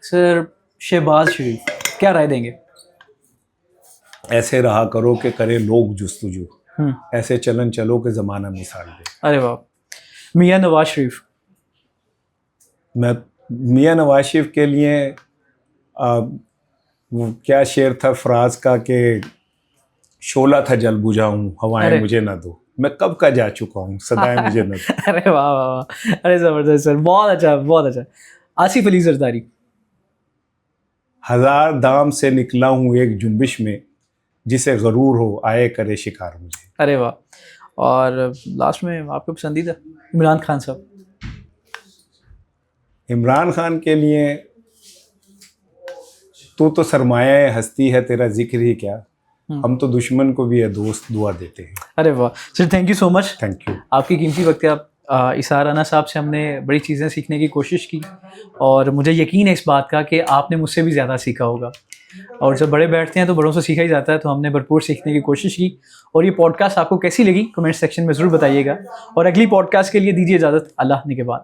सर शहबाज शरीफ क्या राय देंगे? ऐसे रहा करो कि करे लोग जुस्तजू, ऐसे चलन चलो कि ज़माना मिसाल दे। अरे वाह। मियाँ नवाज शरीफ? मैं मियाँ नवाज शरीफ के लिए वो क्या शेर था फराज का कि शोला था जल बुझाऊं, हवाएं मुझे ना दो। मैं कब का जा चुका हूँ, सदाएं मुझे न दो। अरे वाह वाह वाह, अरे ज़बरदस्त सर, बहुत अच्छा बहुत अच्छा। आसिफ अली जरदारी? हजार दाम से निकला हूँ एक जुम्बिश में, जिसे गरूर हो आए करे शिकार मुझे। अरे वाह। और लास्ट में आपको पसंदीदा इमरान खान साहब? इमरान खान के लिए तू तो सरमाया हस्ती है, तेरा जिक्र ही क्या, हम तो दुश्मन को भी है दोस्त दुआ देते हैं। अरे वाह sir, thank you so much. Thank you. आपकी कीमती वक्त है। आप इसार राना साहब से हमने बड़ी चीज़ें सीखने की कोशिश की और मुझे यकीन है इस बात का कि आपने मुझसे भी ज़्यादा सीखा होगा। और जब बड़े बैठते हैं तो बड़ों से सीखा ही जाता है, तो हमने भरपूर सीखने की कोशिश की। और ये पॉडकास्ट आपको कैसी लगी कमेंट सेक्शन में ज़रूर बताइएगा। और अगली पॉडकास्ट के लिए दीजिए इजाज़त, अल्लाह ने के बाद।